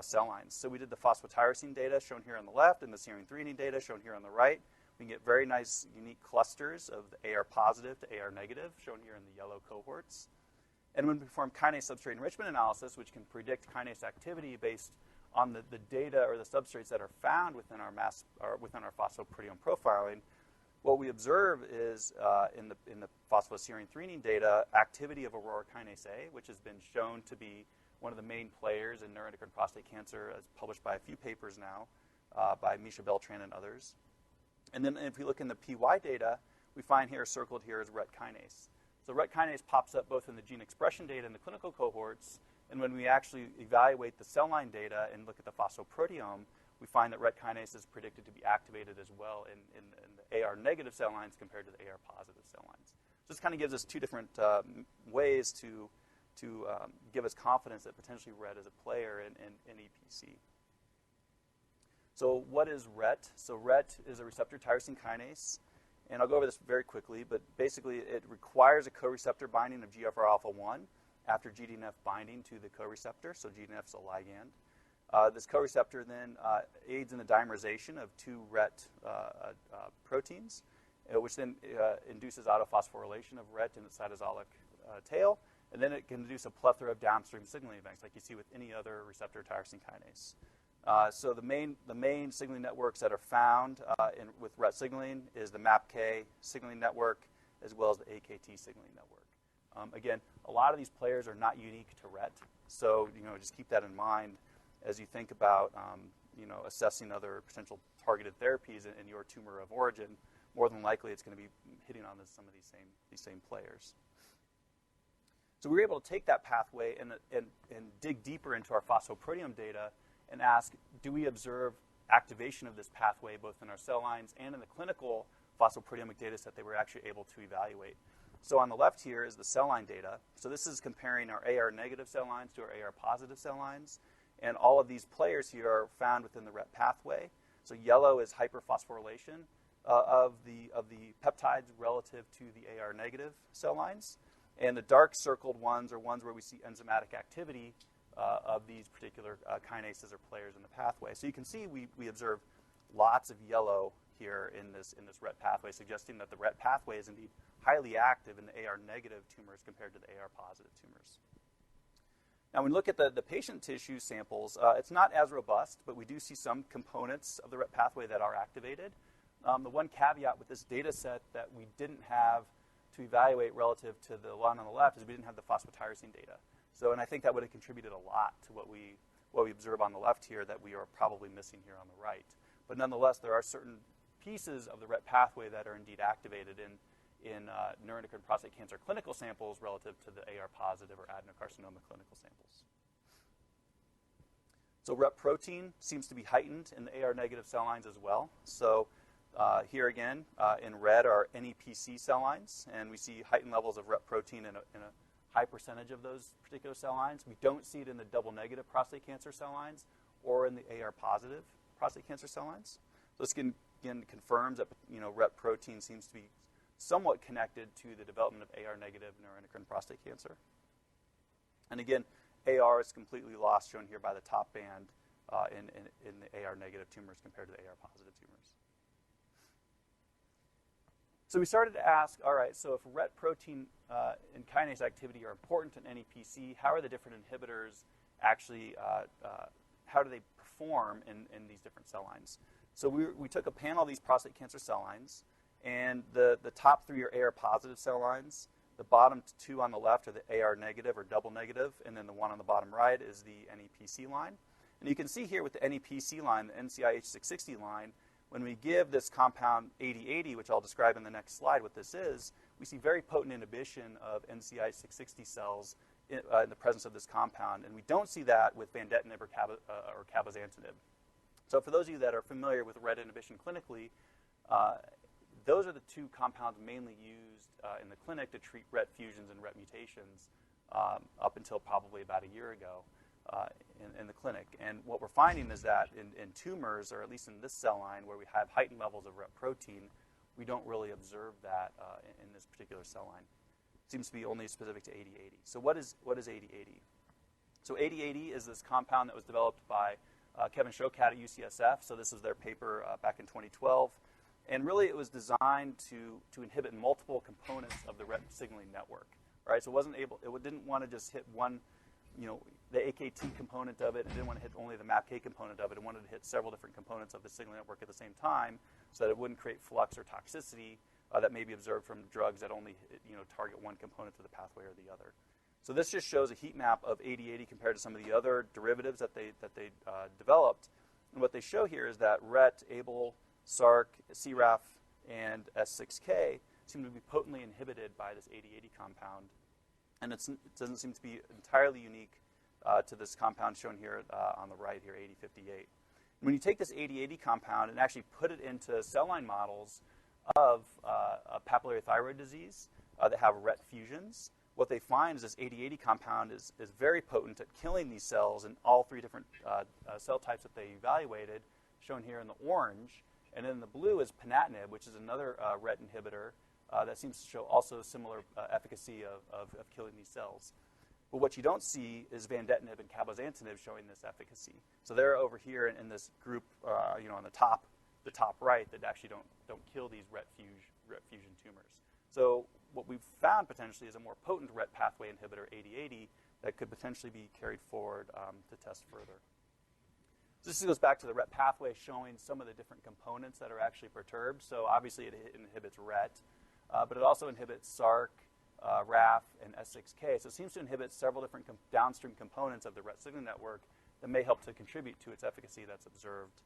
cell lines. So we did the phosphotyrosine data shown here on the left and the serine 3 data shown here on the right. We can get very nice, unique clusters of the AR positive to AR negative, shown here in the yellow cohorts. And when we perform kinase substrate enrichment analysis, which can predict kinase activity based on the data or the substrates that are found within our phosphoproteome profiling, what we observe is in the phosphoserine 3 data, activity of aurora kinase A, which has been shown to be one of the main players in neuroendocrine prostate cancer, as published by a few papers now by Misha Beltran and others. And then if we look in the PY data, we find here circled here is RET kinase. So RET kinase pops up both in the gene expression data in the clinical cohorts, and when we actually evaluate the cell line data and look at the phosphoproteome, we find that RET kinase is predicted to be activated as well in the AR negative cell lines compared to the AR positive cell lines. So this kind of gives us two different ways to give us confidence that potentially RET is a player in EPC. So what is RET? So RET is a receptor tyrosine kinase. And I'll go over this very quickly, but basically it requires a co-receptor binding of GFR alpha 1 after GDNF binding to the co-receptor. So GDNF is a ligand. This co-receptor then aids in the dimerization of two RET proteins, which then induces autophosphorylation of RET in its cytosolic tail, and then it can induce a plethora of downstream signaling events, like you see with any other receptor tyrosine kinase. So the main signaling networks that are found with RET signaling is the MAPK signaling network, as well as the AKT signaling network. Again, a lot of these players are not unique to RET, so just keep that in mind as you think about assessing other potential targeted therapies in your tumor of origin. More than likely, it's going to be hitting on some of these same players. So we were able to take that pathway and dig deeper into our phosphoproteome data and ask, do we observe activation of this pathway both in our cell lines and in the clinical phosphoproteomic data set that we're actually able to evaluate? So on the left here is the cell line data. So this is comparing our AR negative cell lines to our AR positive cell lines. And all of these players here are found within the RET pathway. So yellow is hyperphosphorylation of the peptides relative to the AR negative cell lines. And the dark circled ones are ones where we see enzymatic activity of these particular kinases or players in the pathway. So you can see we observe lots of yellow here in this RET pathway, suggesting that the RET pathway is indeed highly active in the AR negative tumors compared to the AR positive tumors. Now, when we look at the patient tissue samples, it's not as robust, but we do see some components of the RET pathway that are activated. The one caveat with this data set that we didn't have to evaluate relative to the one on the left is we didn't have the phosphotyrosine data. So, and I think that would have contributed a lot to what we observe on the left here that we are probably missing here on the right. But nonetheless, there are certain pieces of the RET pathway that are indeed activated in neuroendocrine prostate cancer clinical samples relative to the AR positive or adenocarcinoma clinical samples. So RET protein seems to be heightened in the AR negative cell lines as well. So here again, in red are NEPC cell lines, and we see heightened levels of RET protein in a high percentage of those particular cell lines. We don't see it in the double negative prostate cancer cell lines or in the AR positive prostate cancer cell lines. So this again confirms that RET protein seems to be somewhat connected to the development of AR negative neuroendocrine prostate cancer. And again, AR is completely lost, shown here by the top band in the AR negative tumors compared to the AR positive tumors. So we started to ask, all right, so if RET protein and kinase activity are important in NEPC, how are the different inhibitors actually, how do they perform in these different cell lines? So we took a panel of these prostate cancer cell lines, and the top three are AR positive cell lines. The bottom two on the left are the AR negative or double negative, and then the one on the bottom right is the NEPC line. And you can see here with the NEPC line, the NCIH660 line, when we give this compound 8080, which I'll describe in the next slide what this is, we see very potent inhibition of NCIH660 cells in the presence of this compound. And we don't see that with vandetanib or cabozantinib. So for those of you that are familiar with RET inhibition clinically, those are the two compounds mainly used in the clinic to treat RET fusions and RET mutations up until probably about a year ago in the clinic. And what we're finding is that in tumors, or at least in this cell line where we have heightened levels of RET protein, we don't really observe that in this particular cell line. It seems to be only specific to 8080. So what is 8080? So 8080 is this compound that was developed by Kevin Shokat at UCSF. So this is their paper back in 2012. And really, it was designed to inhibit multiple components of the RET signaling network. Right? So it didn't want to just hit one, the AKT component of it. It didn't want to hit only the MAPK component of it. It wanted to hit several different components of the signaling network at the same time, so that it wouldn't create flux or toxicity that may be observed from drugs that only target one component of the pathway or the other. So this just shows a heat map of 8080 compared to some of the other derivatives that they developed. And what they show here is that RET, ABL, SARC, CRAF, and S6K seem to be potently inhibited by this 8080 compound. And it doesn't seem to be entirely unique to this compound shown here on the right here, 8058. When you take this 8080 compound and actually put it into cell line models of papillary thyroid disease that have RET fusions, what they find is this 8080 compound is very potent at killing these cells in all three different cell types that they evaluated, shown here in the orange. And in the blue is ponatinib, which is another RET inhibitor that seems to show also similar efficacy of killing these cells. But what you don't see is vandetanib and cabozantinib showing this efficacy. So they're over here in this group, on the top right, that actually don't kill these RET fusion tumors. So what we've found potentially is a more potent RET pathway inhibitor, 8080, that could potentially be carried forward to test further. So this goes back to the RET pathway, showing some of the different components that are actually perturbed. So obviously it inhibits RET, but it also inhibits SRC, RAF, and S6K. So it seems to inhibit several different downstream components of the RET signaling network that may help to contribute to its efficacy that's observed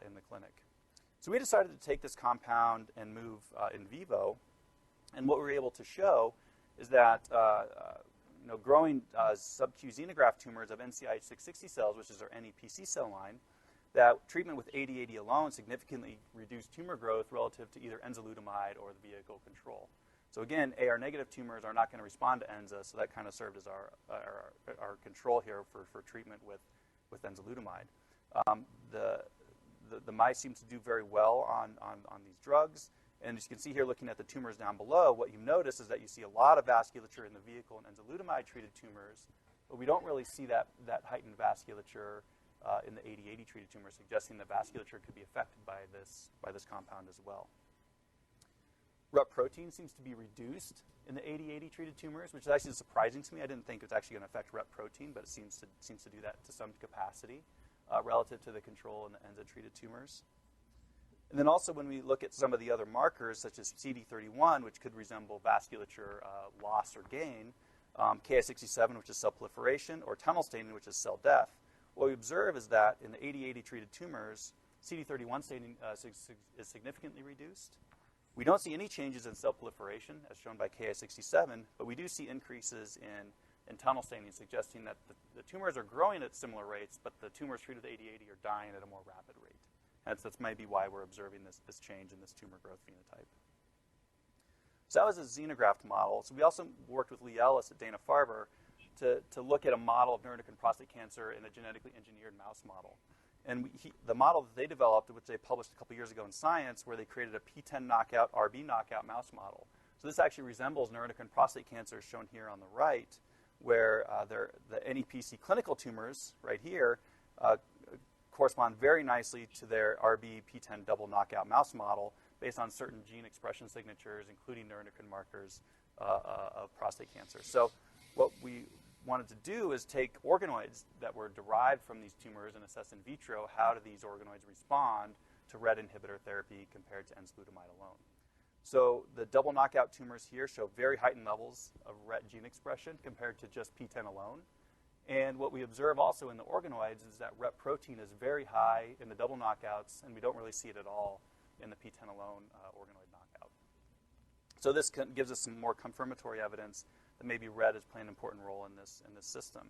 in the clinic. So we decided to take this compound and move in vivo. And what we were able to show is that growing sub-Q xenograft tumors of NCI-660 cells, which is our NEPC cell line, that treatment with 8080 alone significantly reduced tumor growth relative to either enzalutamide or the vehicle control. So again, AR-negative tumors are not going to respond to enza, so that kind of served as our control here for treatment with enzalutamide. The mice seem to do very well on these drugs. And as you can see here, looking at the tumors down below, what you notice is that you see a lot of vasculature in the vehicle and enzalutamide-treated tumors, but we don't really see that heightened vasculature in the 8080-treated tumors, suggesting that vasculature could be affected by this compound as well. RUT protein seems to be reduced in the 8080-treated tumors, which is actually surprising to me. I didn't think it was actually going to affect RUT protein, but it seems to do that to some capacity relative to the control in the enza-treated tumors. And then also when we look at some of the other markers, such as CD31, which could resemble vasculature loss or gain, Ki67, which is cell proliferation, or tunnel staining, which is cell death, what we observe is that in the 8080-treated tumors, CD31 staining is significantly reduced. We don't see any changes in cell proliferation, as shown by Ki67, but we do see increases in tunnel staining, suggesting that the tumors are growing at similar rates, but the tumors treated with 8080 are dying at a more rapid rate. And that's maybe why we're observing this change in this tumor growth phenotype. So that was a xenograft model. So we also worked with Lee Ellis at Dana-Farber to look at a model of neuroendocrine prostate cancer in a genetically engineered mouse model. And the model that they developed, which they published a couple years ago in Science, where they created a P10 knockout, RB knockout mouse model. So this actually resembles neuroendocrine prostate cancer, shown here on the right, where the NEPC clinical tumors, right here, correspond very nicely to their RB P10 double knockout mouse model based on certain gene expression signatures, including neuroendocrine markers of prostate cancer. So what we wanted to do is take organoids that were derived from these tumors and assess in vitro how do these organoids respond to RET inhibitor therapy compared to enzalutamide alone. So the double knockout tumors here show very heightened levels of RET gene expression compared to just P10 alone. And what we observe also in the organoids is that RET protein is very high in the double knockouts, and we don't really see it at all in the P10 alone organoid knockout. So this gives us some more confirmatory evidence that maybe RET is playing an important role in this system.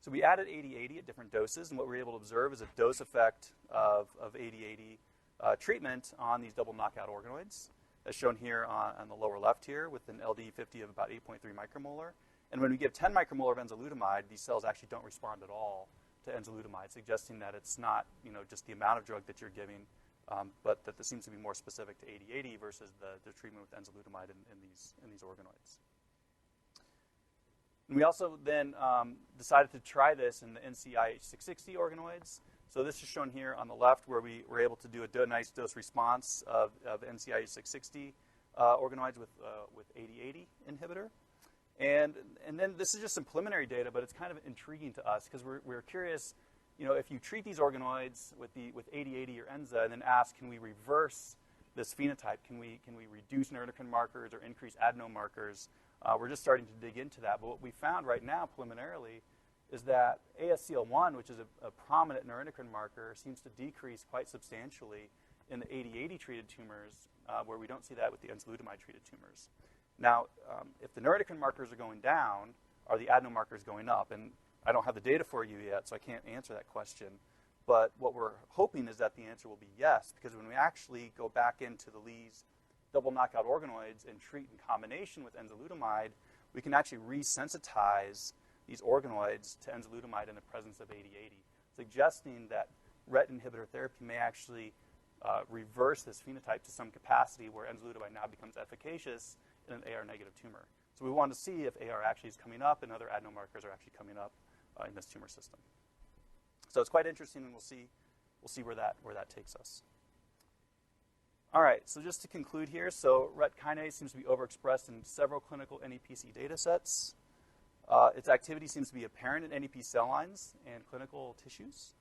So we added 8080 at different doses, and what we were able to observe is a dose effect of 8080 treatment on these double knockout organoids, as shown here on the lower left here, with an LD50 of about 8.3 micromolar. And when we give 10 micromolar of enzalutamide, these cells actually don't respond at all to enzalutamide, suggesting that it's not just the amount of drug that you're giving, but that this seems to be more specific to 8080 versus the treatment with enzalutamide in these organoids. And we also then decided to try this in the NCI-660 organoids. So this is shown here on the left, where we were able to do a nice dose response of NCI-660 organoids with 8080 inhibitor. And then this is just some preliminary data, but it's kind of intriguing to us because we're curious, if you treat these organoids with 8080 or enza and then ask, can we reverse this phenotype? Can we reduce neuroendocrine markers or increase adeno markers? We're just starting to dig into that. But what we found right now, preliminarily, is that ASCL1, which is a prominent neuroendocrine marker, seems to decrease quite substantially in the 8080 treated tumors, where we don't see that with the enzalutamide treated tumors. Now, if the neuroendocrine markers are going down, are the adeno markers going up? And I don't have the data for you yet, so I can't answer that question. But what we're hoping is that the answer will be yes, because when we actually go back into the Lee's double knockout organoids and treat in combination with enzalutamide, we can actually resensitize these organoids to enzalutamide in the presence of 8080, suggesting that RET inhibitor therapy may actually reverse this phenotype to some capacity where enzalutamide now becomes efficacious in an AR-negative tumor. So we want to see if AR actually is coming up and other adeno markers are actually coming up in this tumor system. So it's quite interesting, and we'll see where that takes us. All right, so just to conclude here, so RET kinase seems to be overexpressed in several clinical NEPC data sets. Its activity seems to be apparent in NEP cell lines and clinical tissues.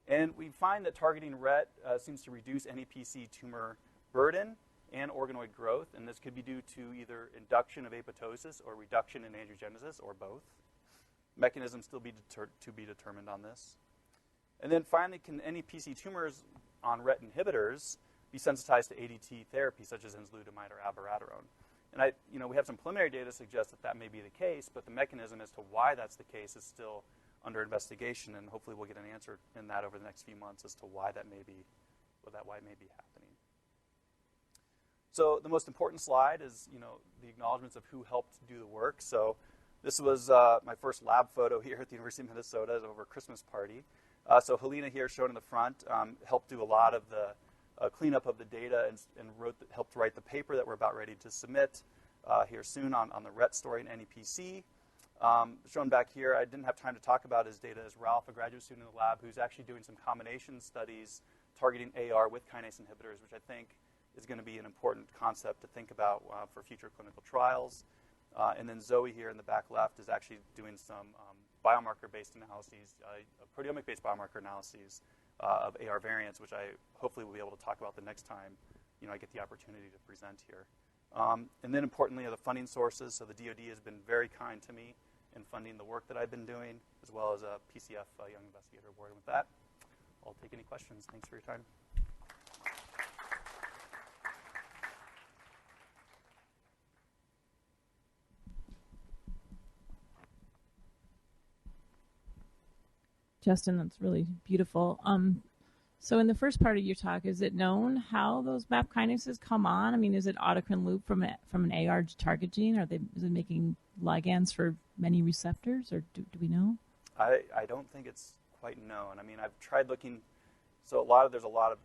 And we find that targeting RET seems to reduce NEPC tumor burden and organoid growth, and this could be due to either induction of apoptosis or reduction in angiogenesis, or both. Mechanisms still to be determined on this. And then finally, can NEPC tumors on RET inhibitors be sensitized to ADT therapy, such as enzalutamide or abiraterone? And we have some preliminary data suggest that that may be the case, but the mechanism as to why that's the case is still under investigation, and hopefully we'll get an answer in that over the next few months as to why that may be, why it may be happening. So the most important slide is, the acknowledgements of who helped do the work. So this was my first lab photo here at the University of Minnesota over a Christmas party. So Helena here, shown in the front, helped do a lot of the cleanup of the data and helped write the paper that we're about ready to submit here soon on the RET story in NEPC. Shown back here, I didn't have time to talk about his data, is Ralph, a graduate student in the lab, who's actually doing some combination studies targeting AR with kinase inhibitors, which I think is going to be an important concept to think about for future clinical trials. And then Zoe here in the back left is actually doing some biomarker-based analyses, proteomic-based biomarker analyses of AR variants, which I hopefully will be able to talk about the next time I get the opportunity to present here. And then importantly are the funding sources. So the DoD has been very kind to me in funding the work that I've been doing, as well as a PCF Young Investigator Award. And with that, I'll take any questions. Thanks for your time. Justin, that's really beautiful. So in the first part of your talk, is it known how those MAP kinases come on? I mean, is it autocrine loop from an AR target gene? Is it making ligands for many receptors, or do we know? I don't think it's quite known. I mean, I've tried looking. So there's a lot of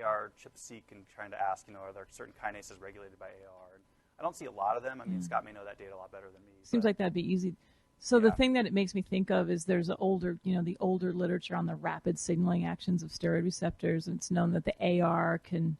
AR ChIP-seq and trying to ask, are there certain kinases regulated by AR? I don't see a lot of them. I mean, Scott may know that data a lot better than me. Seems like that'd be easy. So the thing that it makes me think of is there's the older literature on the rapid signaling actions of steroid receptors, and it's known that the AR can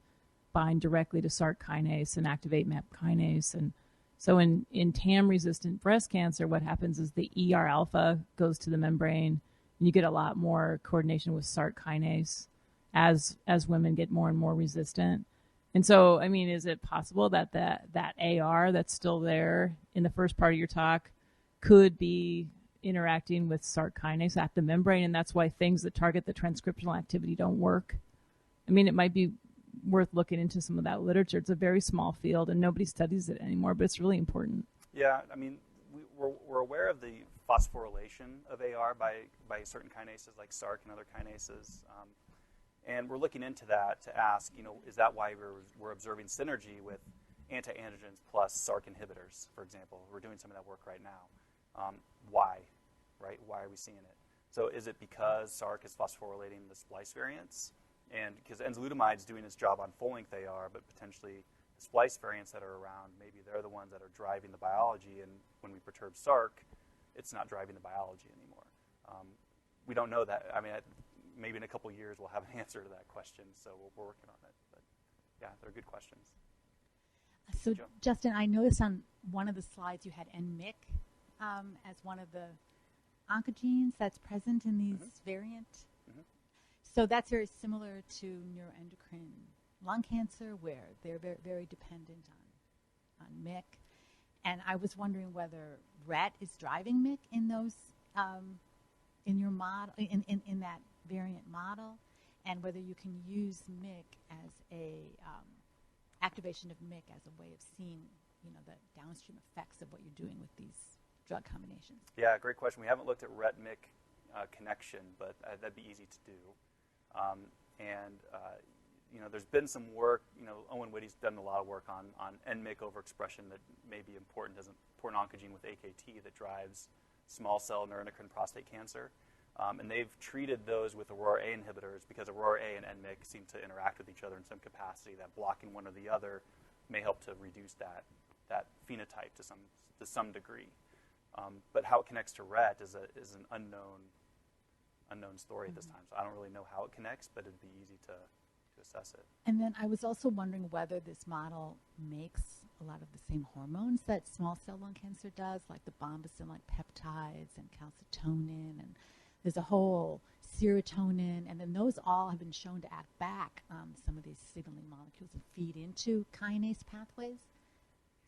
bind directly to Src kinase and activate MAP kinase. And so in TAM-resistant breast cancer, what happens is the ER alpha goes to the membrane, and you get a lot more coordination with Src kinase as women get more and more resistant. And so, I mean, is it possible that that AR that's still there in the first part of your talk could be interacting with Src kinase at the membrane, and that's why things that target the transcriptional activity don't work? I mean, it might be worth looking into some of that literature. It's a very small field, and nobody studies it anymore, but it's really important. Yeah, I mean, we're aware of the phosphorylation of AR by certain kinases like Src and other kinases, and we're looking into that to ask, is that why we're observing synergy with anti-androgens plus Src inhibitors, for example? We're doing some of that work right now. Why, right? Why are we seeing it? So is it because Src is phosphorylating the splice variants? And because enzalutamide is doing its job on full-length AR, but potentially the splice variants that are around, maybe they're the ones that are driving the biology, and when we perturb Src, it's not driving the biology anymore. We don't know that. I mean, maybe in a couple years we'll have an answer to that question, so we're working on it. But yeah, they're good questions. So, Justin, I noticed on one of the slides you had NMIC as one of the oncogenes that's present in these variants. So that's very similar to neuroendocrine lung cancer, where they're very, very dependent on MYC. And I was wondering whether RET is driving MYC in those in your model, in that variant model, and whether you can use MYC as a activation of MYC as a way of seeing, the downstream effects of what you're doing with these drug combinations. Yeah, great question. We haven't looked at RET-MYC connection, but that'd be easy to do. There's been some work. Owen Whitty's done a lot of work on NMYC overexpression that may be important as an important oncogene with AKT that drives small cell neuroendocrine prostate cancer. And they've treated those with Aurora A inhibitors because Aurora A and NMYC seem to interact with each other in some capacity. That blocking one or the other may help to reduce that phenotype to some degree. But how it connects to RET is an unknown story at this time. So I don't really know how it connects, but it'd be easy to assess it. And then I was also wondering whether this model makes a lot of the same hormones that small cell lung cancer does, like the bombacin-like peptides and calcitonin, and there's a whole serotonin, and then those all have been shown to act back some of these signaling molecules and feed into kinase pathways.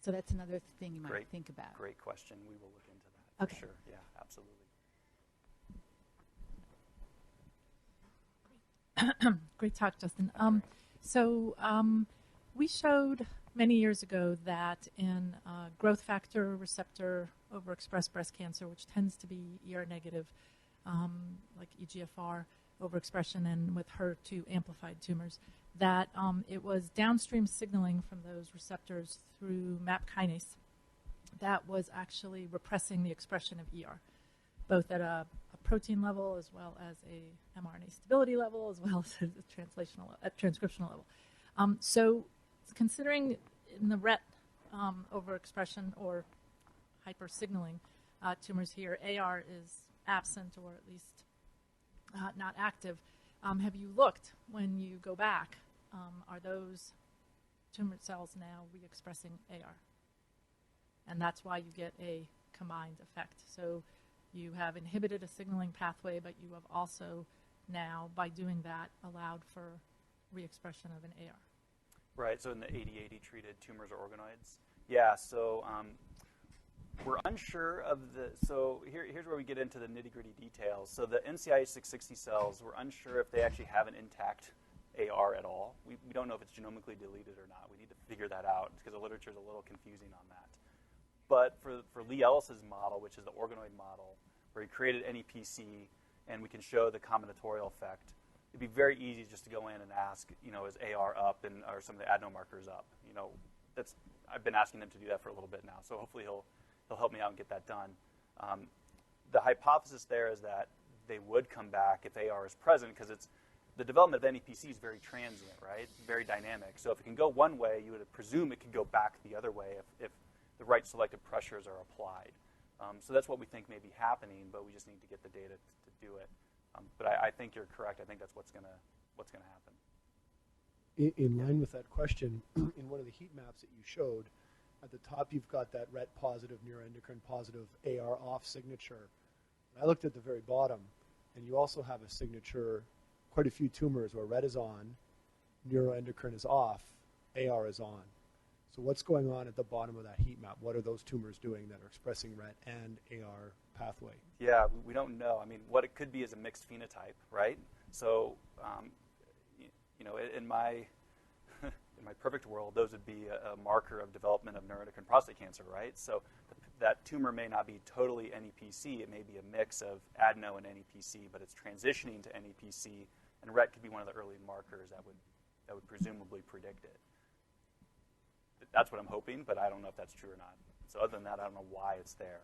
So that's another thing you might think about. Great question. We will look into that. Okay. For sure. Yeah, absolutely. Great talk, Justin. We showed many years ago that in growth factor receptor overexpressed breast cancer, which tends to be ER negative, like EGFR overexpression, and with HER2 amplified tumors, that it was downstream signaling from those receptors through MAP kinase that was actually repressing the expression of ER, both at a protein level as well as a mRNA stability level as well as a transcriptional level. So considering in the RET overexpression or hypersignaling tumors here, AR is absent or at least not active. Have you looked when you go back? Are those tumor cells now re-expressing AR? And that's why you get a combined effect. So you have inhibited a signaling pathway, but you have also now, by doing that, allowed for re-expression of an AR. Right, so in the 80/80 treated tumors or organoids. Yeah, so we're unsure of so here's where we get into the nitty-gritty details. So the NCI-660 cells, we're unsure if they actually have an intact AR at all. We don't know if it's genomically deleted or not. We need to figure that out because the literature is a little confusing on that. But for Lee Ellis's model, which is the organoid model, where he created NEPC and we can show the combinatorial effect, it'd be very easy just to go in and ask, is AR up and are some of the adenomarkers up? I've been asking him to do that for a little bit now, so hopefully he'll help me out and get that done. The hypothesis there is that they would come back if AR is present because the development of NEPC is very transient, right? Very dynamic. So if it can go one way, you would presume it could go back the other way if the right selective pressures are applied. So that's what we think may be happening, but we just need to get the data to do it. But I think you're correct. I think that's what's gonna happen. In line with that question, in one of the heat maps that you showed, at the top you've got that RET positive, neuroendocrine positive AR off signature. And I looked at the very bottom, and you also have a signature, quite a few tumors where RET is on, neuroendocrine is off, AR is on. So what's going on at the bottom of that heat map? What are those tumors doing that are expressing RET and AR pathway? Yeah, we don't know. I mean, what it could be is a mixed phenotype, right? So, in my perfect world, those would be a marker of development of neuroendocrine prostate cancer, right? So that tumor may not be totally NEPC. It may be a mix of adeno and NEPC, but it's transitioning to NEPC, and RET could be one of the early markers that would presumably predict it. That's what I'm hoping, but I don't know if that's true or not. So other than that, I don't know why it's there.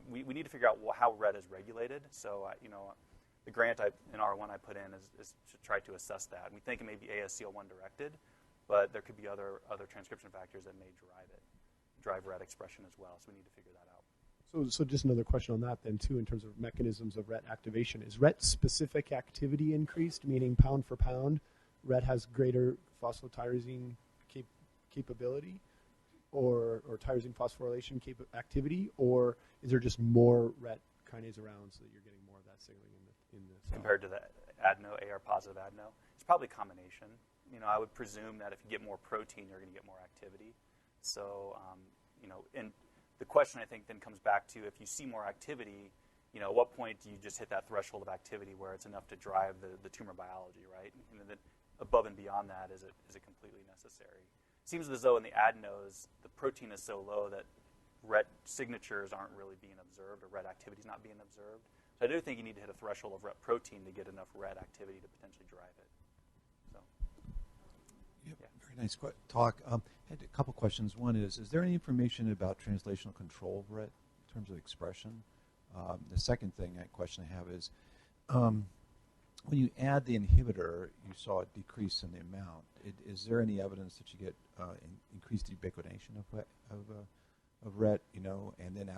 We need to figure out how RET is regulated. So, the grant in R1 I put in is to try to assess that. And we think it may be ASCL1 directed, but there could be other transcription factors that may drive RET expression as well. So we need to figure that out. So just another question on that then too, in terms of mechanisms of RET activation. Is RET specific activity increased, meaning pound for pound, RET has greater phosphotyrosine capability or tyrosine phosphorylation activity, or is there just more RET kinase around so that you're getting more of that signaling in the cell? Compared to the adeno, AR positive adeno? It's probably a combination. I would presume that if you get more protein, you're going to get more activity. So, and the question I think then comes back to if you see more activity, at what point do you just hit that threshold of activity where it's enough to drive the tumor biology, right? And then above and beyond that, is it completely necessary? It seems as though in the adenos, the protein is so low that RET signatures aren't really being observed, or RET activity is not being observed. So I do think you need to hit a threshold of RET protein to get enough RET activity to potentially drive it. So, yeah. Very nice talk. I had a couple questions. One is there any information about translational control of RET in terms of expression? The second question I have is, when you add the inhibitor, you saw a decrease in the amount. Is there any evidence that you get increased ubiquitination of RET? And then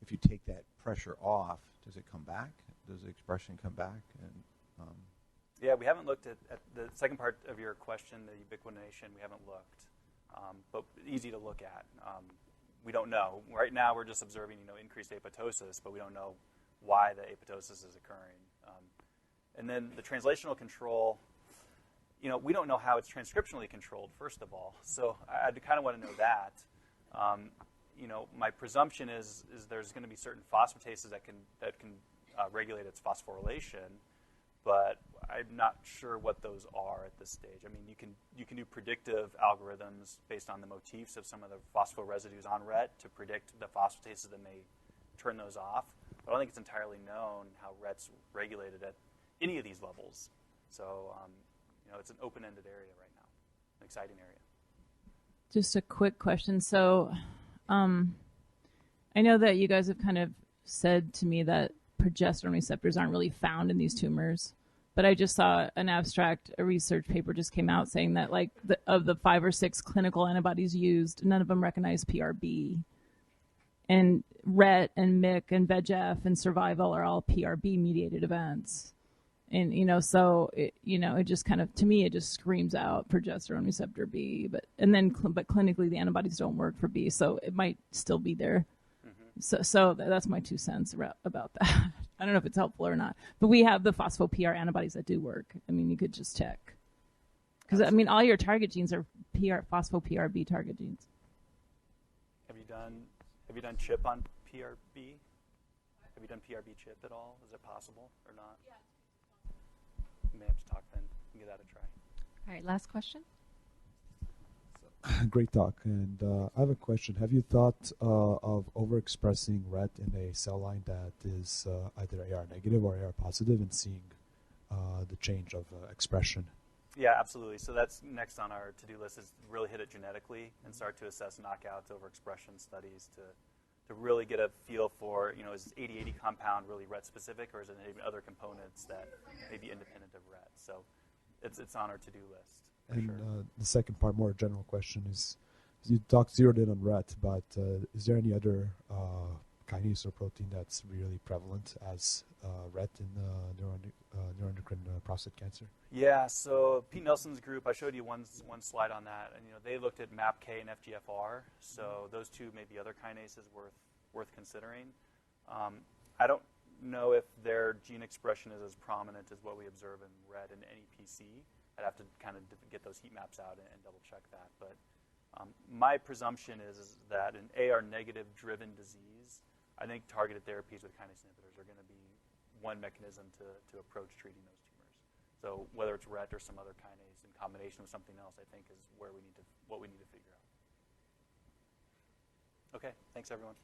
if you take that pressure off, does it come back? Does the expression come back? And Yeah, we haven't looked at the second part of your question, the ubiquitination. We haven't looked, but easy to look at. We don't know. Right now, we're just observing, increased apoptosis, but we don't know why the apoptosis is occurring. And then the translational control, we don't know how it's transcriptionally controlled, first of all. So I kind of want to know that. My presumption is there's going to be certain phosphatases that can regulate its phosphorylation, but I'm not sure what those are at this stage. I mean, you can do predictive algorithms based on the motifs of some of the phospho-residues on RET to predict the phosphatases that may turn those off. But I don't think it's entirely known how RET's regulated at any of these levels. So, it's an open-ended area right now, an exciting area. Just a quick question. So, I know that you guys have kind of said to me that progesterone receptors aren't really found in these tumors, but I just saw an abstract, a research paper just came out saying that of the 5 or 6 clinical antibodies used, none of them recognize PRB. And RET and MYC and VEGF and survival are all PRB mediated events. And, so, it just kind of, to me, it just screams out progesterone receptor B, but clinically the antibodies don't work for B, so it might still be there. Mm-hmm. So that's my 2 cents about that. I don't know if it's helpful or not, but we have the phospho-PR antibodies that do work. I mean, you could just check. Because, all your target genes are phospho-PRB target genes. Have you done CHIP on PRB? Have you done PRB CHIP at all? Is it possible or not? Yeah. You may have to talk then and give that a try. All right, last question. Great talk. And I have a question. Have you thought of overexpressing RET in a cell line that is either AR negative or AR positive and seeing the change of expression? Yeah, absolutely. So that's next on our to-do list, is really hit it genetically and start to assess knockouts, overexpression studies to really get a feel for, is this 8080 compound really RET specific, or is it maybe other components that may be independent of RET? So it's on our to-do list. And the second part, more general question, is you zeroed in on RET, but is there any other kinase or protein that's really prevalent as RET in neuroendocrine prostate cancer? Yeah, so Pete Nelson's group, I showed you one slide on that, and they looked at MAPK and FGFR, so those two may be other kinases worth considering. I don't know if their gene expression is as prominent as what we observe in RET and NEPC. I'd have to kind of get those heat maps out and double check that, but my presumption is that in AR negative driven disease, I think targeted therapies with kinase inhibitors are going to be one mechanism to approach treating those tumors. So whether it's RET or some other kinase in combination with something else, I think is what we need to figure out. Okay, thanks everyone.